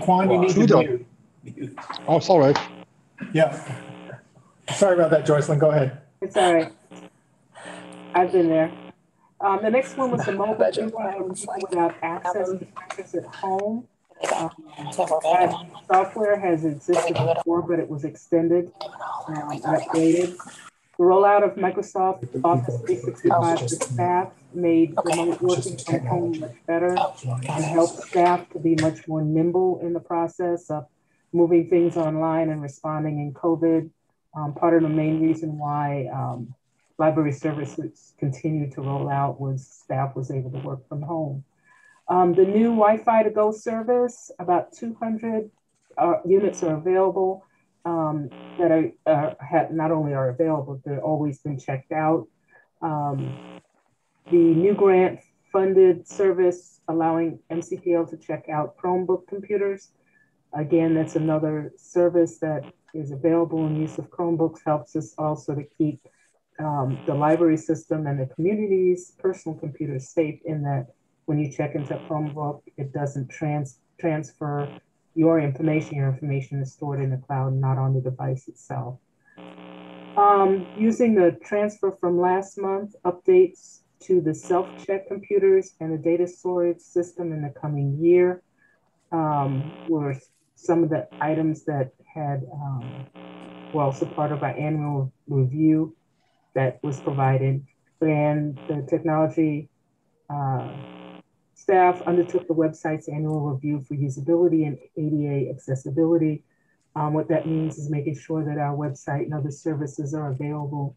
Quan, you need to mute. Oh, sorry. Yeah. Sorry about that, Joycelyn. Go ahead. It's all right. I've been there. The next one was the mobile printing without access to printers at home. Software has existed before, but it was extended and updated. The rollout of Microsoft Office 365 for staff made remote working from home much better and helped staff to be much more nimble in the process of moving things online and responding in COVID. Part of the main reason why library services continued to roll out was staff was able to work from home. The new Wi-Fi to go service, about 200 units are available that not only are available, they're always been checked out. The new grant funded service allowing MCPL to check out Chromebook computers. Again, that's another service that is available in use of Chromebooks, helps us also to keep the library system and the community's personal computers safe in that when you check into Chromebook, it doesn't transfer your information is stored in the cloud, not on the device itself. Using the transfer from last month, updates to the self-check computers and the data storage system in the coming year were some of the items that had, were also part of our annual review that was provided. And the technology staff undertook the website's annual review for usability and ADA accessibility. What that means is making sure that our website and other services are available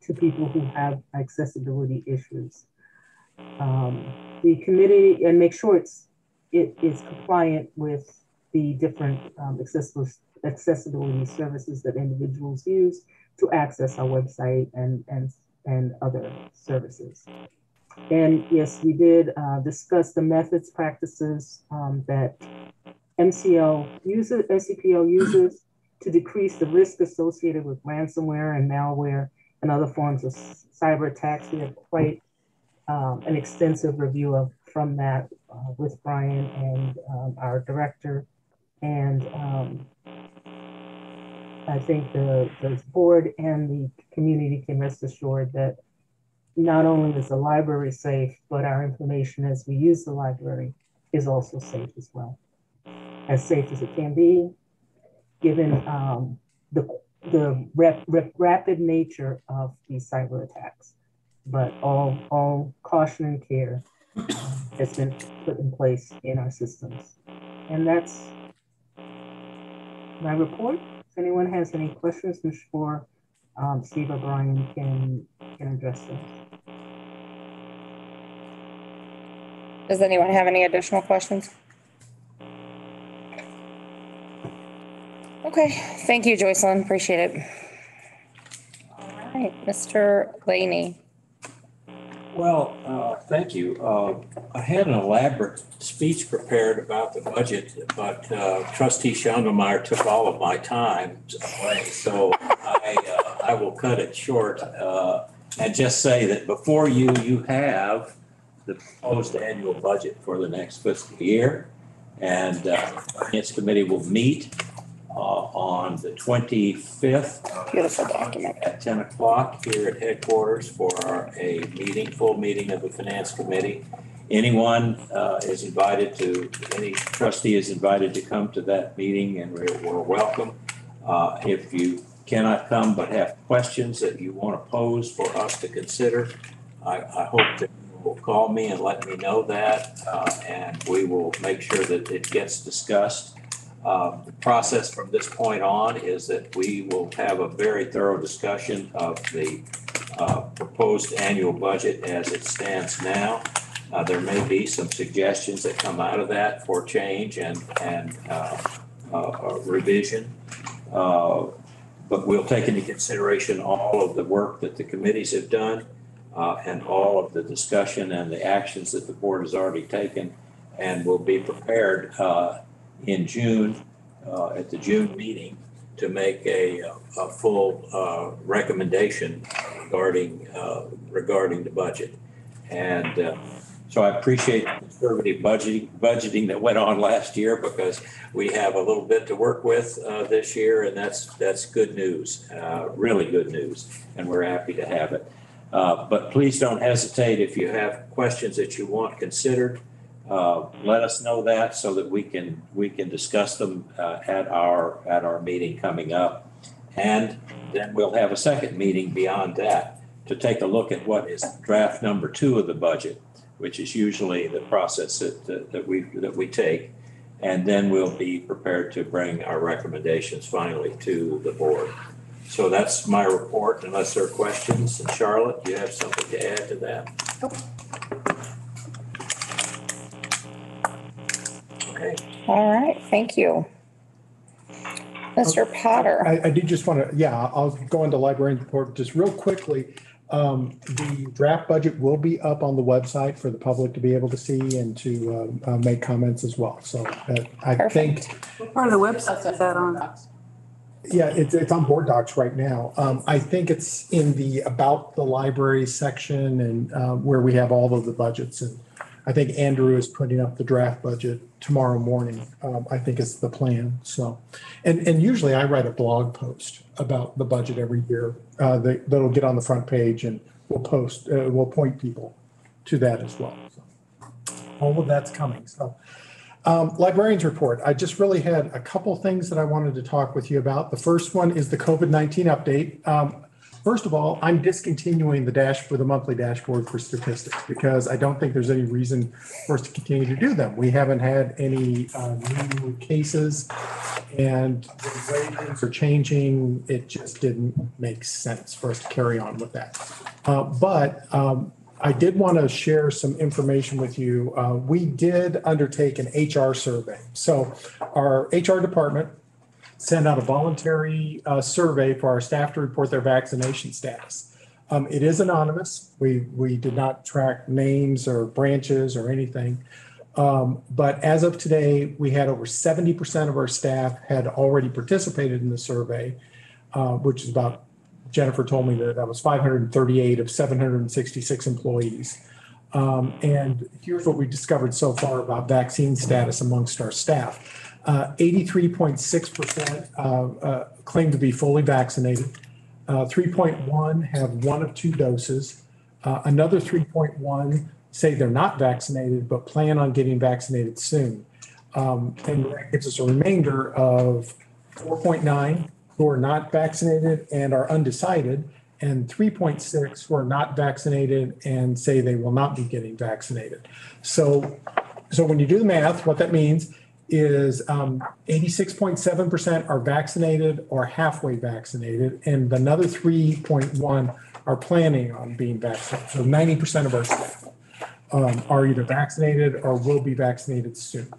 to people who have accessibility issues. The committee, and make sure it is compliant with the different accessibility services that individuals use to access our website and other services. And yes, we did discuss the methods, practices that MCPL uses to decrease the risk associated with ransomware and malware and other forms of cyber attacks. We have quite an extensive review from that with Brian and our director. And I think the board and the community can rest assured that not only is the library safe, but our information as we use the library is also safe as well. As safe as it can be, given the rapid nature of these cyber attacks. But all caution and care has been put in place in our systems. And that's my report. If anyone has any questions, I'm sure Steve or Brian can address them. Does anyone have any additional questions? Okay, thank you, Joycelyn. Appreciate it. All right, Mr. Laney. Well, thank you. I had an elaborate speech prepared about the budget, but Trustee Schandelmeyer took all of my time away, so I will cut it short and just say that before you have the proposed annual budget for the next fiscal year, and the Finance Committee will meet on the 25th. Beautiful document. At 10 o'clock here at headquarters for a full meeting of the Finance Committee. Anyone is invited any trustee is invited to come to that meeting, and we're welcome. If you cannot come but have questions that you want to pose for us to consider, I hope that you will call me and let me know that, and we will make sure that it gets discussed. The process from this point on is that we will have a very thorough discussion of the proposed annual budget as it stands now. There may be some suggestions that come out of that for change and revision. But we'll take into consideration all of the work that the committees have done and all of the discussion and the actions that the board has already taken, and will be prepared in June, at the June meeting, to make a full recommendation regarding the budget. And so I appreciate the conservative budgeting that went on last year, because we have a little bit to work with this year, and that's good news, really good news, and we're happy to have it. But please don't hesitate if you have questions that you want considered. Let us know that so that we can discuss them at our meeting coming up, and then we'll have a second meeting beyond that to take a look at what is draft number 2 of the budget, which is usually the process that we take, and then we'll be prepared to bring our recommendations finally to the board. So that's my report, unless there are questions. And Charlotte, do you have something to add to that? Nope. Okay. All right, thank you. Mr. Potter. I do just want to, I'll go into librarian report just real quickly. The draft budget will be up on the website for the public to be able to see and to make comments as well. So I think. What part of the website is that on? Yeah, it's on board docs right now. I think it's in the about the library section and where we have all of the budgets. And I think Andrew is putting up the draft budget tomorrow morning. I think it's the plan. So, and usually I write a blog post about the budget every year that'll get on the front page, and we'll point people to that as well. So all of that's coming. So librarian's report. I just really had a couple things that I wanted to talk with you about. The first one is the COVID-19 update. First of all, I'm discontinuing the monthly dashboard for statistics, because I don't think there's any reason for us to continue to do them. We haven't had any new cases, and the way things are changing, it just didn't make sense for us to carry on with that. But I did want to share some information with you. We did undertake an HR survey. So our HR department sent out a voluntary survey for our staff to report their vaccination status. It is anonymous. We did not track names or branches or anything. But as of today, we had over 70% of our staff had already participated in the survey, which is about, Jennifer told me that was 538 of 766 employees. And here's what we discovered so far about vaccine status amongst our staff. 83.6% claim to be fully vaccinated. 3.1 have 1 of 2 doses. Another 3.1 say they're not vaccinated, but plan on getting vaccinated soon. And that gives us a remainder of 4.9 who are not vaccinated and are undecided, and 3.6 who are not vaccinated and say they will not be getting vaccinated. So when you do the math, what that means is 86.7% are vaccinated or halfway vaccinated, and another 3.1 are planning on being vaccinated. So 90% of our staff are either vaccinated or will be vaccinated soon.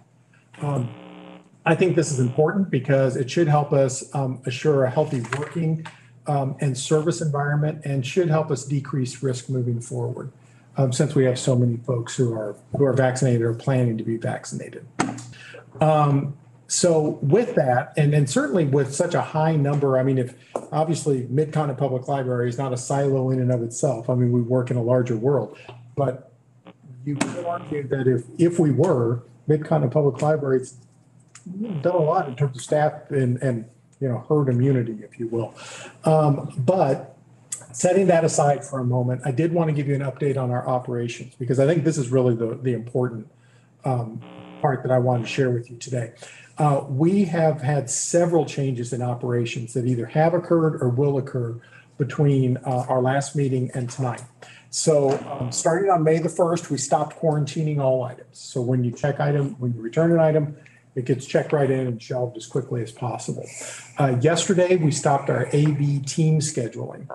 I think this is important because it should help us assure a healthy working and service environment, and should help us decrease risk moving forward, since we have so many folks who are vaccinated or planning to be vaccinated. So with that, and certainly with such a high number, I mean, if obviously Mid-Continent Public Library is not a silo in and of itself. I mean, we work in a larger world, but you could argue that if we were, Mid-Continent Public Library's done a lot in terms of staff and herd immunity, if you will. But setting that aside for a moment, I did want to give you an update on our operations, because I think this is really the important part that I wanted to share with you today. We have had several changes in operations that either have occurred or will occur between our last meeting and tonight. So starting on May the 1st, we stopped quarantining all items. So when you return an item, it gets checked right in and shelved as quickly as possible. Yesterday, we stopped our AB team scheduling.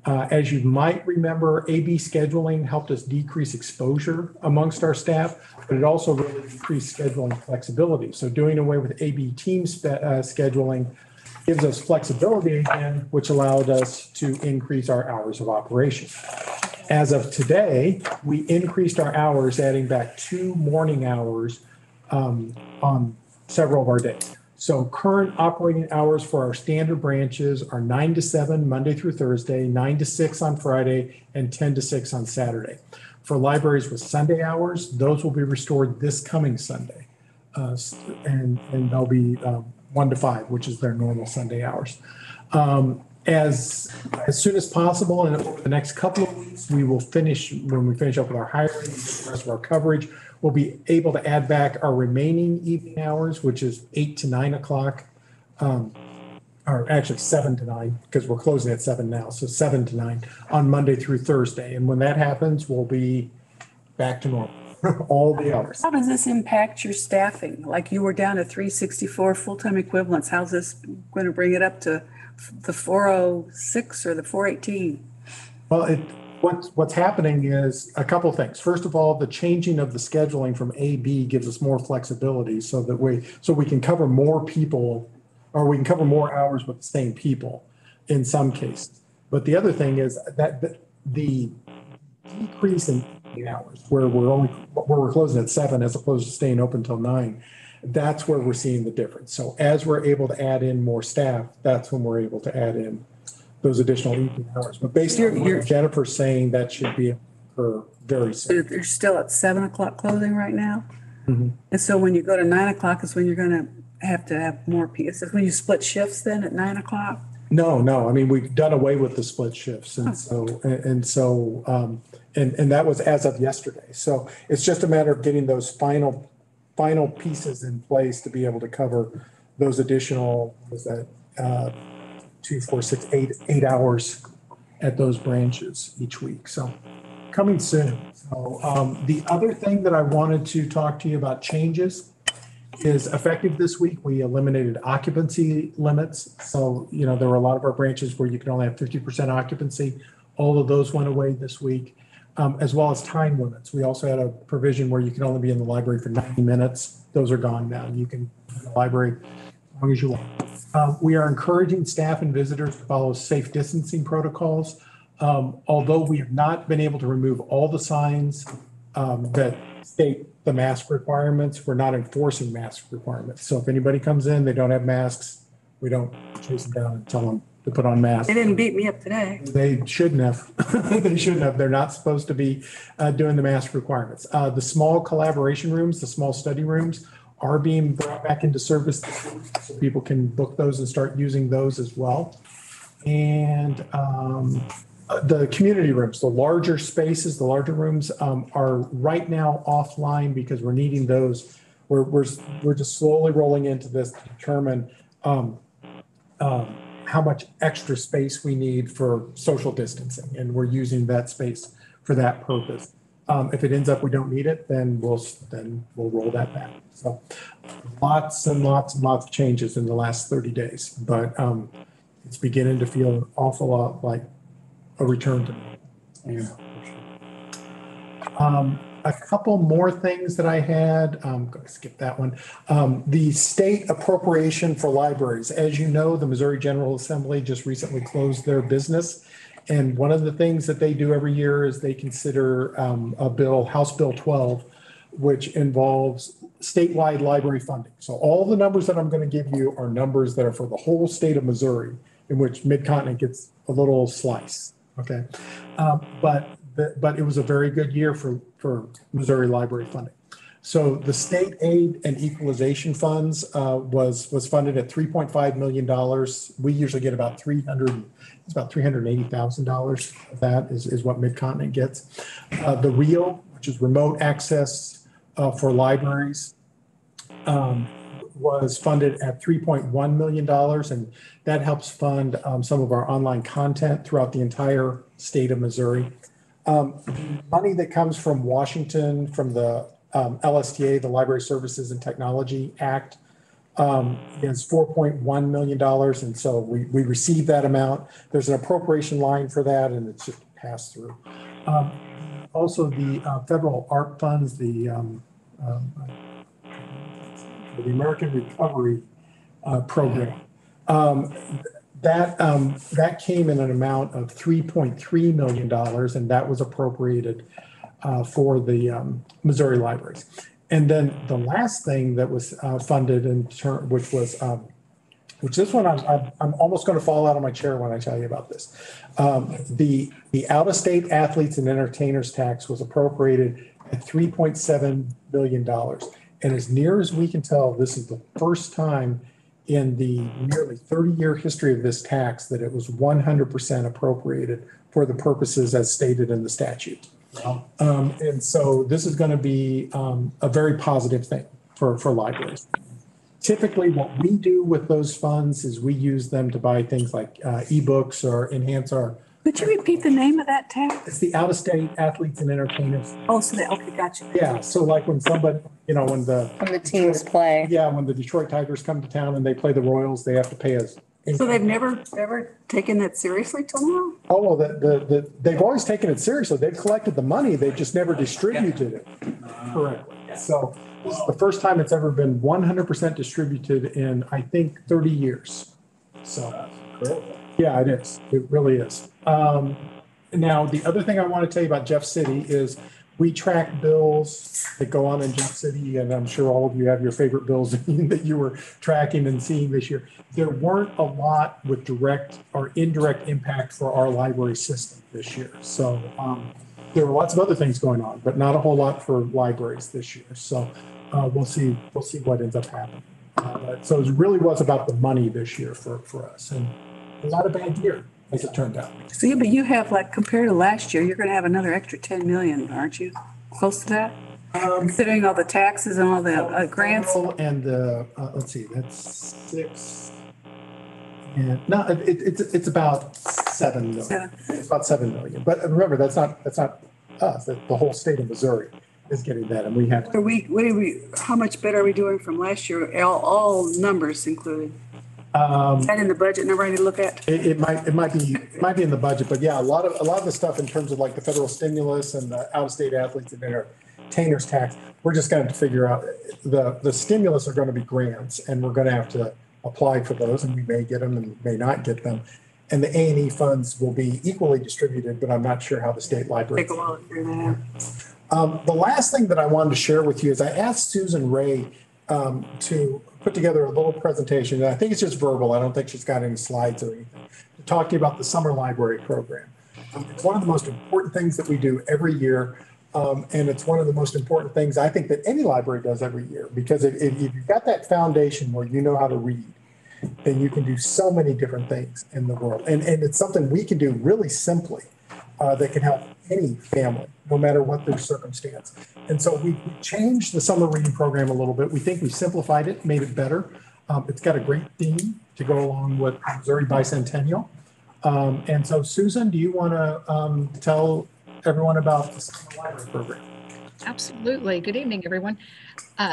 As you might remember, AB scheduling helped us decrease exposure amongst our staff, but it also really decreased scheduling flexibility. So doing away with AB team scheduling gives us flexibility again, which allowed us to increase our hours of operation. As of today, we increased our hours, adding back 2 morning hours on several of our days. So current operating hours for our standard branches are 9 to 7 Monday through Thursday, 9 to 6 on Friday, and 10 to 6 on Saturday. For libraries with Sunday hours, those will be restored this coming Sunday. And they'll be 1 to 5, which is their normal Sunday hours. As soon as possible, and over the next couple of weeks, we will finish, when we finish up with our hiring and the rest of our coverage, we'll be able to add back our remaining evening hours, which is 8 to 9 o'clock, or actually 7 to 9, because we're closing at 7 now, so 7 to 9 on Monday through Thursday. And when that happens, we'll be back to normal, all the hours. How does this impact your staffing? Like you were down to 364 full-time equivalents. How's this going to bring it up to the 406 or the 418? Well, what's happening is a couple of things. First of all, the changing of the scheduling from AB gives us more flexibility so that we can cover more people, or we can cover more hours with the same people in some cases. But the other thing is that the decrease in hours, where we're closing at 7 as opposed to staying open till 9, that's where we're seeing the difference. So as we're able to add in more staff, that's when we're able to add in those additional evening hours. But based on what Jennifer's saying, that should be for very soon. You're still at 7 o'clock closing right now? Mm-hmm. And so when you go to 9 o'clock is when you're going to have more people. Is when you split shifts then at 9 o'clock? No. I mean, we've done away with the split shifts. And and that was as of yesterday. So it's just a matter of getting those final pieces in place to be able to cover those additional, 2, 4, 6, 8 hours at those branches each week. So coming soon. So the other thing that I wanted to talk to you about changes is effective this week, we eliminated occupancy limits. So, there were a lot of our branches where you can only have 50% occupancy. All of those went away this week, as well as time limits. We also had a provision where you can only be in the library for 90 minutes. Those are gone now. You can be in the library as long as you want. We are encouraging staff and visitors to follow safe distancing protocols. Although we have not been able to remove all the signs that state the mask requirements, we're not enforcing mask requirements. So if anybody comes in, they don't have masks, we don't chase them down and tell them to put on masks. They didn't beat me up today. They shouldn't have. They shouldn't have. They're not supposed to be doing the mask requirements. The small collaboration rooms, the small study rooms, are being brought back into service this week, so people can book those and start using those as well. And the community rooms, the larger spaces, the larger rooms are right now offline because we're needing those. We're just slowly rolling into this to determine how much extra space we need for social distancing, and we're using that space for that purpose. If it ends up we don't need it, then we'll roll that back. So lots and lots and lots of changes in the last 30 days, but it's beginning to feel an awful lot like a return to normal. Yeah. A couple more things that I had. I'm going to skip that one. The state appropriation for libraries. As you know, the Missouri General Assembly just recently closed their business. And one of the things that they do every year is they consider a bill, House Bill 12, which involves statewide library funding. So all the numbers that I'm going to give you are numbers that are for the whole state of Missouri, in which Mid-Continent gets a little slice. Okay. But it was a very good year for Missouri library funding. So the state aid and equalization funds was funded at $3.5 million. We usually get about $380,000 of that is what Mid-Continent gets. The REAL, which is remote access for libraries, was funded at $3.1 million, and that helps fund some of our online content throughout the entire state of Missouri. Money that comes from Washington, from the LSTA, the Library Services and Technology Act, is $4.1 million. And so we received that amount. There's an appropriation line for that, and it's just passed through. Also, the federal ARP funds, the American Recovery Program, that came in an amount of $3.3 million, and that was appropriated for the Missouri libraries. And then the last thing that was funded which this one I'm almost going to fall out of my chair when I tell you about this. The out-of-state athletes and entertainers tax was appropriated at $3.7 million. And as near as we can tell, this is the first time in the nearly 30-year history of this tax that it was 100% appropriated for the purposes as stated in the statute. And so this is going to be a very positive thing for libraries. Typically, what we do with those funds is we use them to buy things like ebooks or enhance our. Could you repeat the name of that tax? It's the out-of-state athletes and entertainers. Oh, so that, okay, gotcha. Yeah, so like when somebody, when the teams play. Yeah, when the Detroit Tigers come to town and they play the Royals, they have to pay us. So they've never ever taken that seriously till now? Oh, well, they've always taken it seriously. They've collected the money. They've just never distributed it correctly. So this is the first time it's ever been 100% distributed in, I think, 30 years. So, yeah, it is. It really is. Now, the other thing I want to tell you about Jeff City is we track bills that go on in Jeff City, and I'm sure all of you have your favorite bills that you were tracking and seeing this year. There weren't a lot with direct or indirect impact for our library system this year. So there were lots of other things going on, but not a whole lot for libraries this year. So we'll see what ends up happening. So it really was about the money this year for us, and not a bad year as it turned out. See, but you have, like, compared to last year, you're going to have another extra 10 million, aren't you? Close to that? Considering all the taxes and all the grants. And let's see, that's 6. And no, it's about 7 million. Yeah. It's about 7 million. But remember, that's not us. The whole state of Missouri is getting that, and we have. How much better are we doing from last year? All numbers included. Is that in the budget number I need to look at? It might be in the budget, but yeah, a lot of the stuff in terms of like the federal stimulus and the out-of-state athletes and entertainers tax, we're just going to figure out the stimulus are going to be grants, and we're going to have to apply for those, and we may get them and may not get them. And the A&E funds will be equally distributed, but I'm not sure how the state library. Take a while to figure that out. The last thing that I wanted to share with you is I asked Susan Ray to put together a little presentation. And I think it's just verbal. I don't think she's got any slides or anything to talk to you about the summer library program. It's one of the most important things that we do every year. And it's one of the most important things I think that any library does every year, because if you've got that foundation where you know how to read, then you can do so many different things in the world. And it's something we can do really simply that can help any family, no matter what their circumstance. And so we changed the summer reading program a little bit. We think we simplified it, made it better. It's got a great theme to go along with Missouri Bicentennial. And so, Susan, do you want to tell everyone about the summer library program? Absolutely. Good evening, everyone.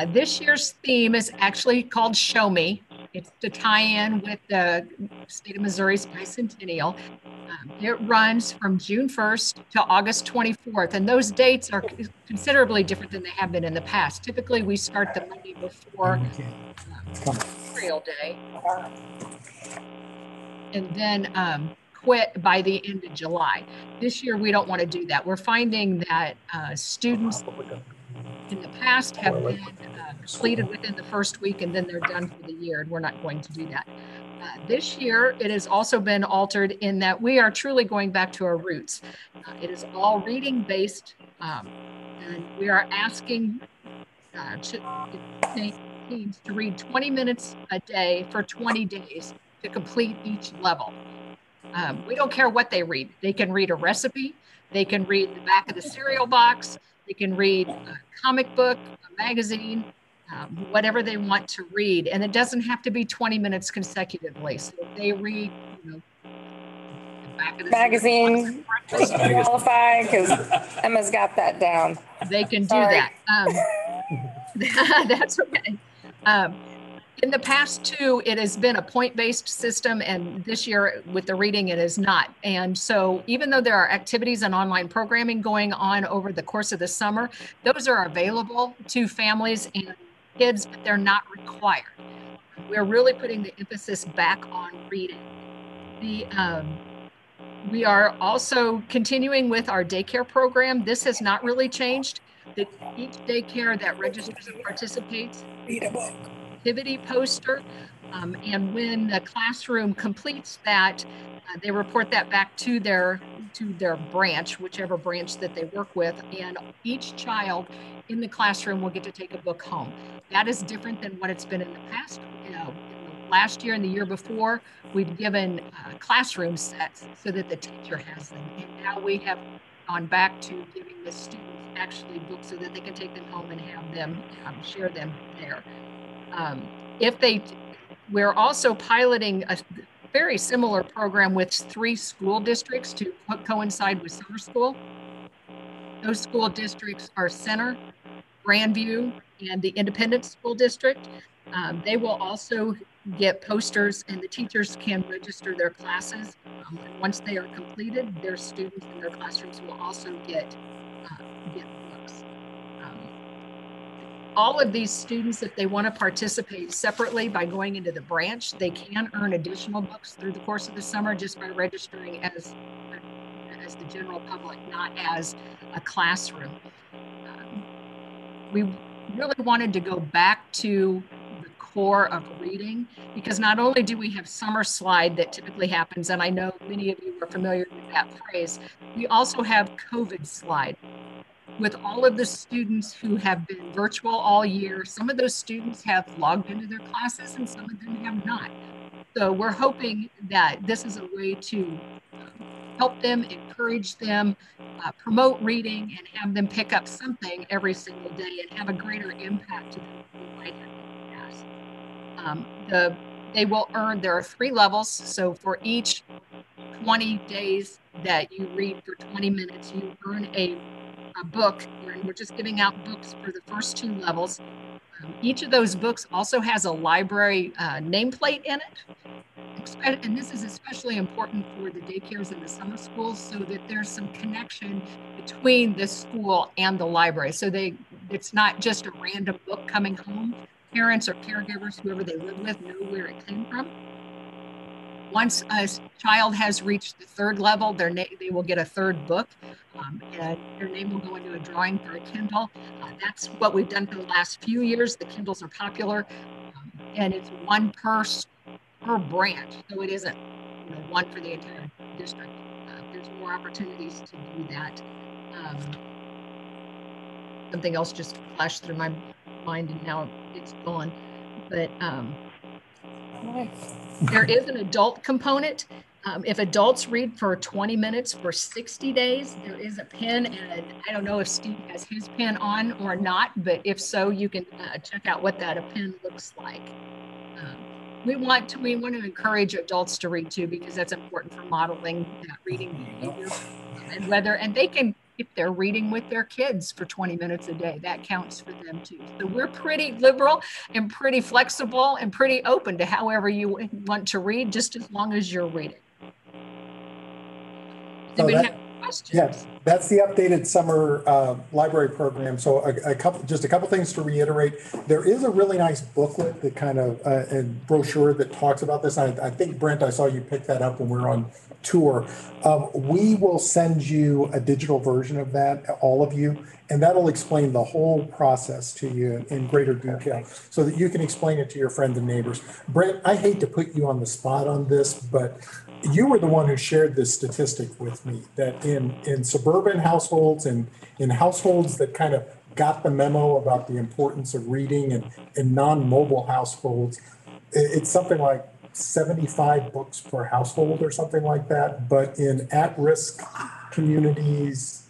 This year's theme is actually called Show Me. It's to tie in with the state of Missouri's bicentennial. It runs from June 1st to August 24th, and those dates are considerably different than they have been in the past. Typically, we start the Monday before Memorial Day, and then quit by the end of July. This year, we don't want to do that. We're finding that students in the past have been completed within the first week, and then they're done for the year, and we're not going to do that. This year, it has also been altered in that we are truly going back to our roots. It is all reading based, and we are asking teams to read 20 minutes a day for 20 days to complete each level. We don't care what they read. They can read a recipe, they can read the back of the cereal box, they can read a comic book, a magazine, whatever they want to read. And it doesn't have to be 20 minutes consecutively. So if they read, the back of the magazine, they can qualify because Emma's got that down. They can do that. That's okay. In the past two, it has been a point-based system, and this year with the reading, it is not. And so even though there are activities and online programming going on over the course of the summer, those are available to families and kids, but they're not required. We're really putting the emphasis back on reading. We are also continuing with our daycare program. This has not really changed. Each daycare that registers and participates, read a book. Activity poster, and when the classroom completes that, they report that back to their branch, whichever branch that they work with, and each child in the classroom will get to take a book home. That is different than what it's been in the past. In the last year and the year before, we've given classroom sets so that the teacher has them, and now we have gone back to giving the students actually books so that they can take them home and have them share them there. We're also piloting a very similar program with 3 school districts to coincide with summer school. Those school districts are Center, Grandview, and the Independent School District. They will also get posters, and the teachers can register their classes. And once they are completed, their students in their classrooms will also get books. All of these students, if they want to participate separately by going into the branch, they can earn additional books through the course of the summer just by registering as the general public, not as a classroom. We really wanted to go back to the core of reading, because not only do we have summer slide that typically happens, and I know many of you are familiar with that phrase, we also have COVID slide. With all of the students who have been virtual all year, some of those students have logged into their classes and some of them have not. So we're hoping that this is a way to help them, encourage them, promote reading, and have them pick up something every single day and have a greater impact to them than they might have in the past. They will earn, there are 3 levels. So for each 20 days that you read for 20 minutes, you earn a book, and we're just giving out books for the first 2 levels. Each of those books also has a library nameplate in it. And this is especially important for the daycares and the summer schools, so that there's some connection between the school and the library. So it's not just a random book coming home. Parents or caregivers, whoever they live with, know where it came from. Once a child has reached the 3rd level, they will get a 3rd book, and their name will go into a drawing for a Kindle. That's what we've done for the last few years. The Kindles are popular, and it's 1 per branch, so it isn't 1 for the entire district. There's more opportunities to do that. Something else just flashed through my mind, and now it's gone. But there is an adult component. If adults read for 20 minutes for 60 days, there is a pin, and I don't know if Steve has his pin on or not, but if so, you can check out what that pin looks like. We want to encourage adults to read too, because that's important for modeling that reading behavior. And they can, if they're reading with their kids for 20 minutes a day, that counts for them too. So we're pretty liberal and pretty flexible and pretty open to however you want to read, just as long as you're reading. Yes, that's the updated summer library program. So just a couple things to reiterate. There is a really nice booklet that kind of a brochure that talks about this. I think, Brent, I saw you pick that up when we were on tour. We will send you a digital version of that, all of you, and that'll explain the whole process to you in greater detail so that you can explain it to your friends and neighbors. Brent, I hate to put you on the spot on this, but you were the one who shared this statistic with me that in suburban households and in households that kind of got the memo about the importance of reading, and in non-mobile households, it's something like 75 books per household or something like that. But in at-risk communities,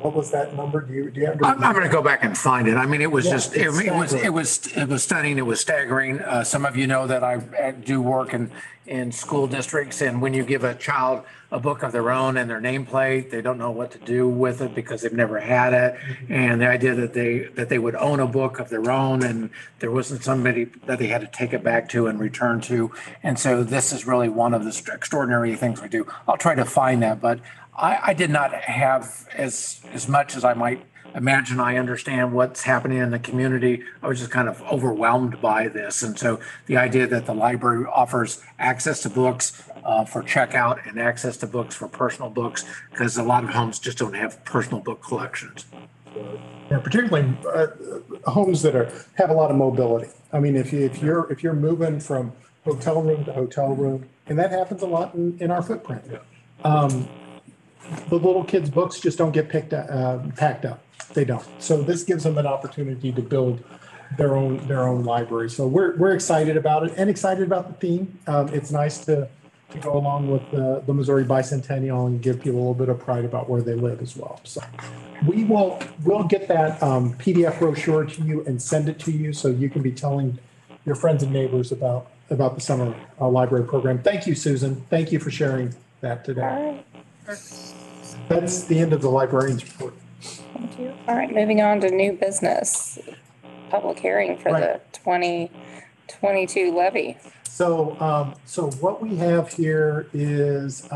what was that number? Do you have? I'm going to go back and find it. I mean, it was just it was stunning. It was staggering. Some of you know that I do work in in school districts. And when you give a child a book of their own and their nameplate, they don't know what to do with it because they've never had it. And the idea that they would own a book of their own and there wasn't somebody that they had to take it back to and return to. And so this is really one of the extraordinary things we do. I'll try to find that, but I did not have as much as I might imagine. I understand what's happening in the community. I was just kind of overwhelmed by this. And so the idea that the library offers access to books for checkout and access to books for personal books, because a lot of homes just don't have personal book collections. Yeah, particularly homes that have a lot of mobility. I mean, if you're moving from hotel room to hotel room, and that happens a lot in our footprint. The little kids' books just don't get packed up. They don't. So this gives them an opportunity to build their own library. So we're excited about it and excited about the theme. It's nice to go along with the Missouri Bicentennial and give people a little bit of pride about where they live as well. So we'll get that PDF brochure to you and send it to you so you can be telling your friends and neighbors about the summer library program. Thank you, Susan. Thank you for sharing that today. That's the end of the librarian's report. Thank you. All right, moving on to new business. Public hearing for the 2022 levy. So what we have here is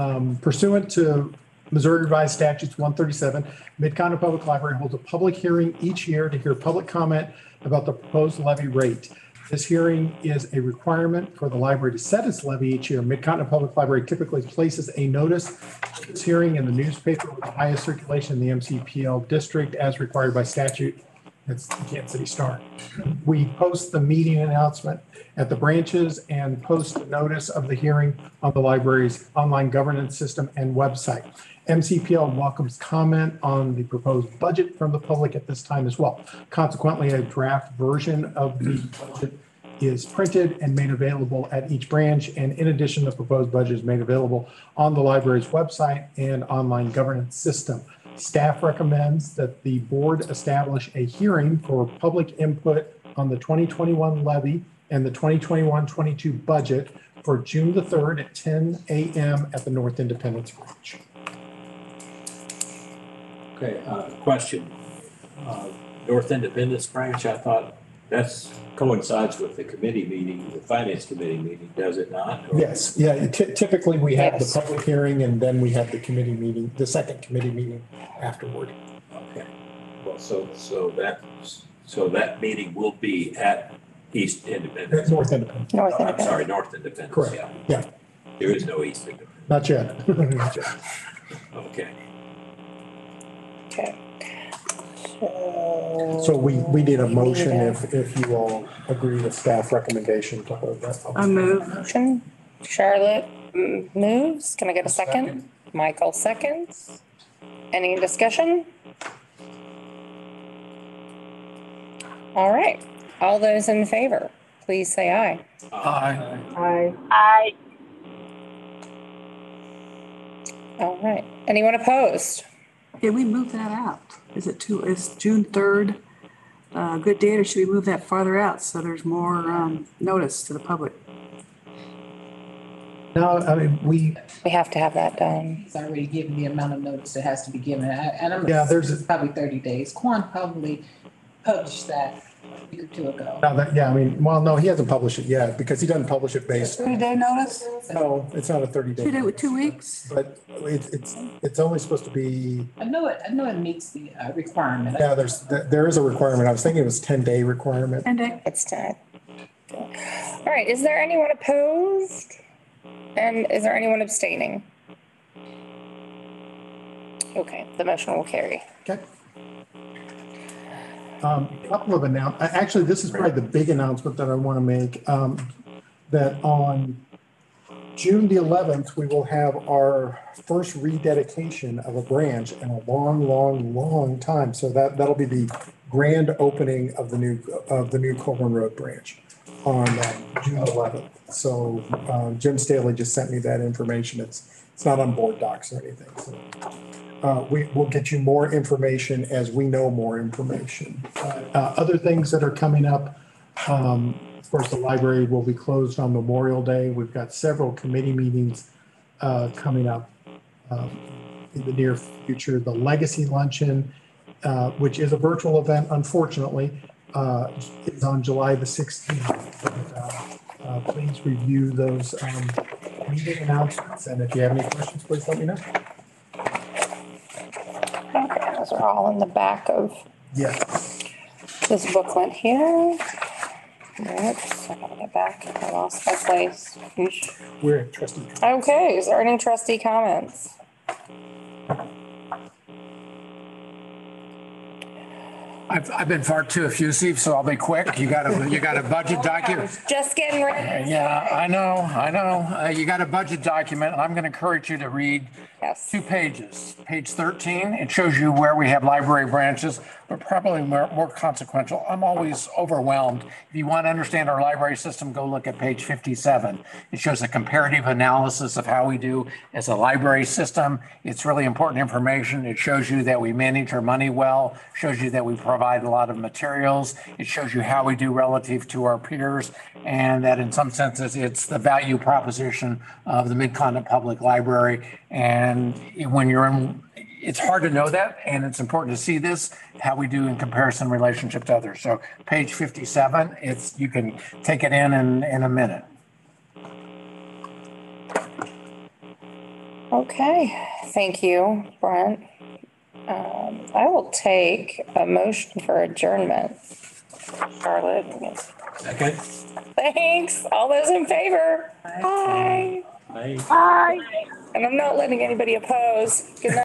pursuant to Missouri Revised Statutes 137, Mid-Continent Public Library holds a public hearing each year to hear public comment about the proposed levy rate. This hearing is a requirement for the library to set its levy each year. Mid-Continent Public Library typically places a notice of this hearing in the newspaper with the highest circulation in the MCPL district as required by statute. It's the Kansas City Star. We post the meeting announcement at the branches and post the notice of the hearing on the library's online governance system and website. MCPL welcomes comment on the proposed budget from the public at this time as well. Consequently, a draft version of the budget is printed and made available at each branch. And in addition, the proposed budget is made available on the library's website and online governance system. Staff recommends that the board establish a hearing for public input on the 2021 levy and the 2021-22 budget for June the 3rd at 10 a.m. at the North Independence Branch. Okay, question. North Independence Branch, I thought that's coincides with the committee meeting, the finance committee meeting, does it not? Or? Yes, yeah, typically we have the public hearing and then we have the committee meeting, the second committee meeting afterward. Okay, well, so that meeting will be at East Independence. North Independence. I'm sorry, North Independence. Correct. Yeah. There is no East Independence. Not yet. Not yet. Okay. Okay. So we need a motion if you all agree with staff recommendation to hold that. I move. Motion. Charlotte moves. Can I get a second? Michael seconds. Any discussion? All right. All those in favor, please say aye. Aye. Aye. Aye. All right. Anyone opposed? Yeah, we move that out. Is June 3rd a good date, or should we move that farther out so there's more notice to the public? No, I mean, we have to have that done. It's already given the amount of notice that has to be given. And I'm there's probably 30 days. Quan probably published that a week or two ago. No, he hasn't published it yet because he doesn't publish it based. 30-day notice? No, it's not a 30-day. 2 weeks? But it's only supposed to be. I know it meets the requirement. Yeah, there is a requirement. I was thinking it was 10-day requirement. 10 day. It's 10. All right. Is there anyone opposed? And is there anyone abstaining? Okay, the motion will carry. Okay. A couple of announcements. Actually, this is probably the big announcement that I want to make. That on June the 11th, we will have our first rededication of a branch in a long time. So that'll be the grand opening of the new Colburn Road branch on June 11th. So Jim Staley just sent me that information. It's not on board docs or anything. So we will get you more information as we know more information. Other things that are coming up, Of course, the library will be closed on Memorial Day. We've got several committee meetings coming up in the near future. The Legacy Luncheon, which is a virtual event, unfortunately, is on July the 16th. Please review those meeting announcements. And if you have any questions, please let me know. Okay, those are all in the back of this booklet here. Oops, I gotta get back. I lost my place. We're at trustee comments. Okay, is there any trustee comments? I've been far too effusive, so I'll be quick. You got a budget document. Just getting ready. Yeah, I know. You got a budget document, and I'm going to encourage you to read 2 pages. Page 13, it shows you where we have library branches, but probably more consequential. I'm always overwhelmed. If you want to understand our library system, go look at page 57. It shows a comparative analysis of how we do as a library system. It's really important information. It shows you that we manage our money well, shows you that we provide a lot of materials. It shows you how we do relative to our peers, and that in some senses, it's the value proposition of the Mid-Continent Public Library. And when you're in, it's hard to know that, and it's important to see this, how we do in comparison relationship to others. So page 57, you can take it in a minute. Okay, thank you, Brent. I will take a motion for adjournment. Charlotte. Second. Thanks. All those in favor? Aye. Aye. Aye. And I'm not letting anybody oppose. Good night.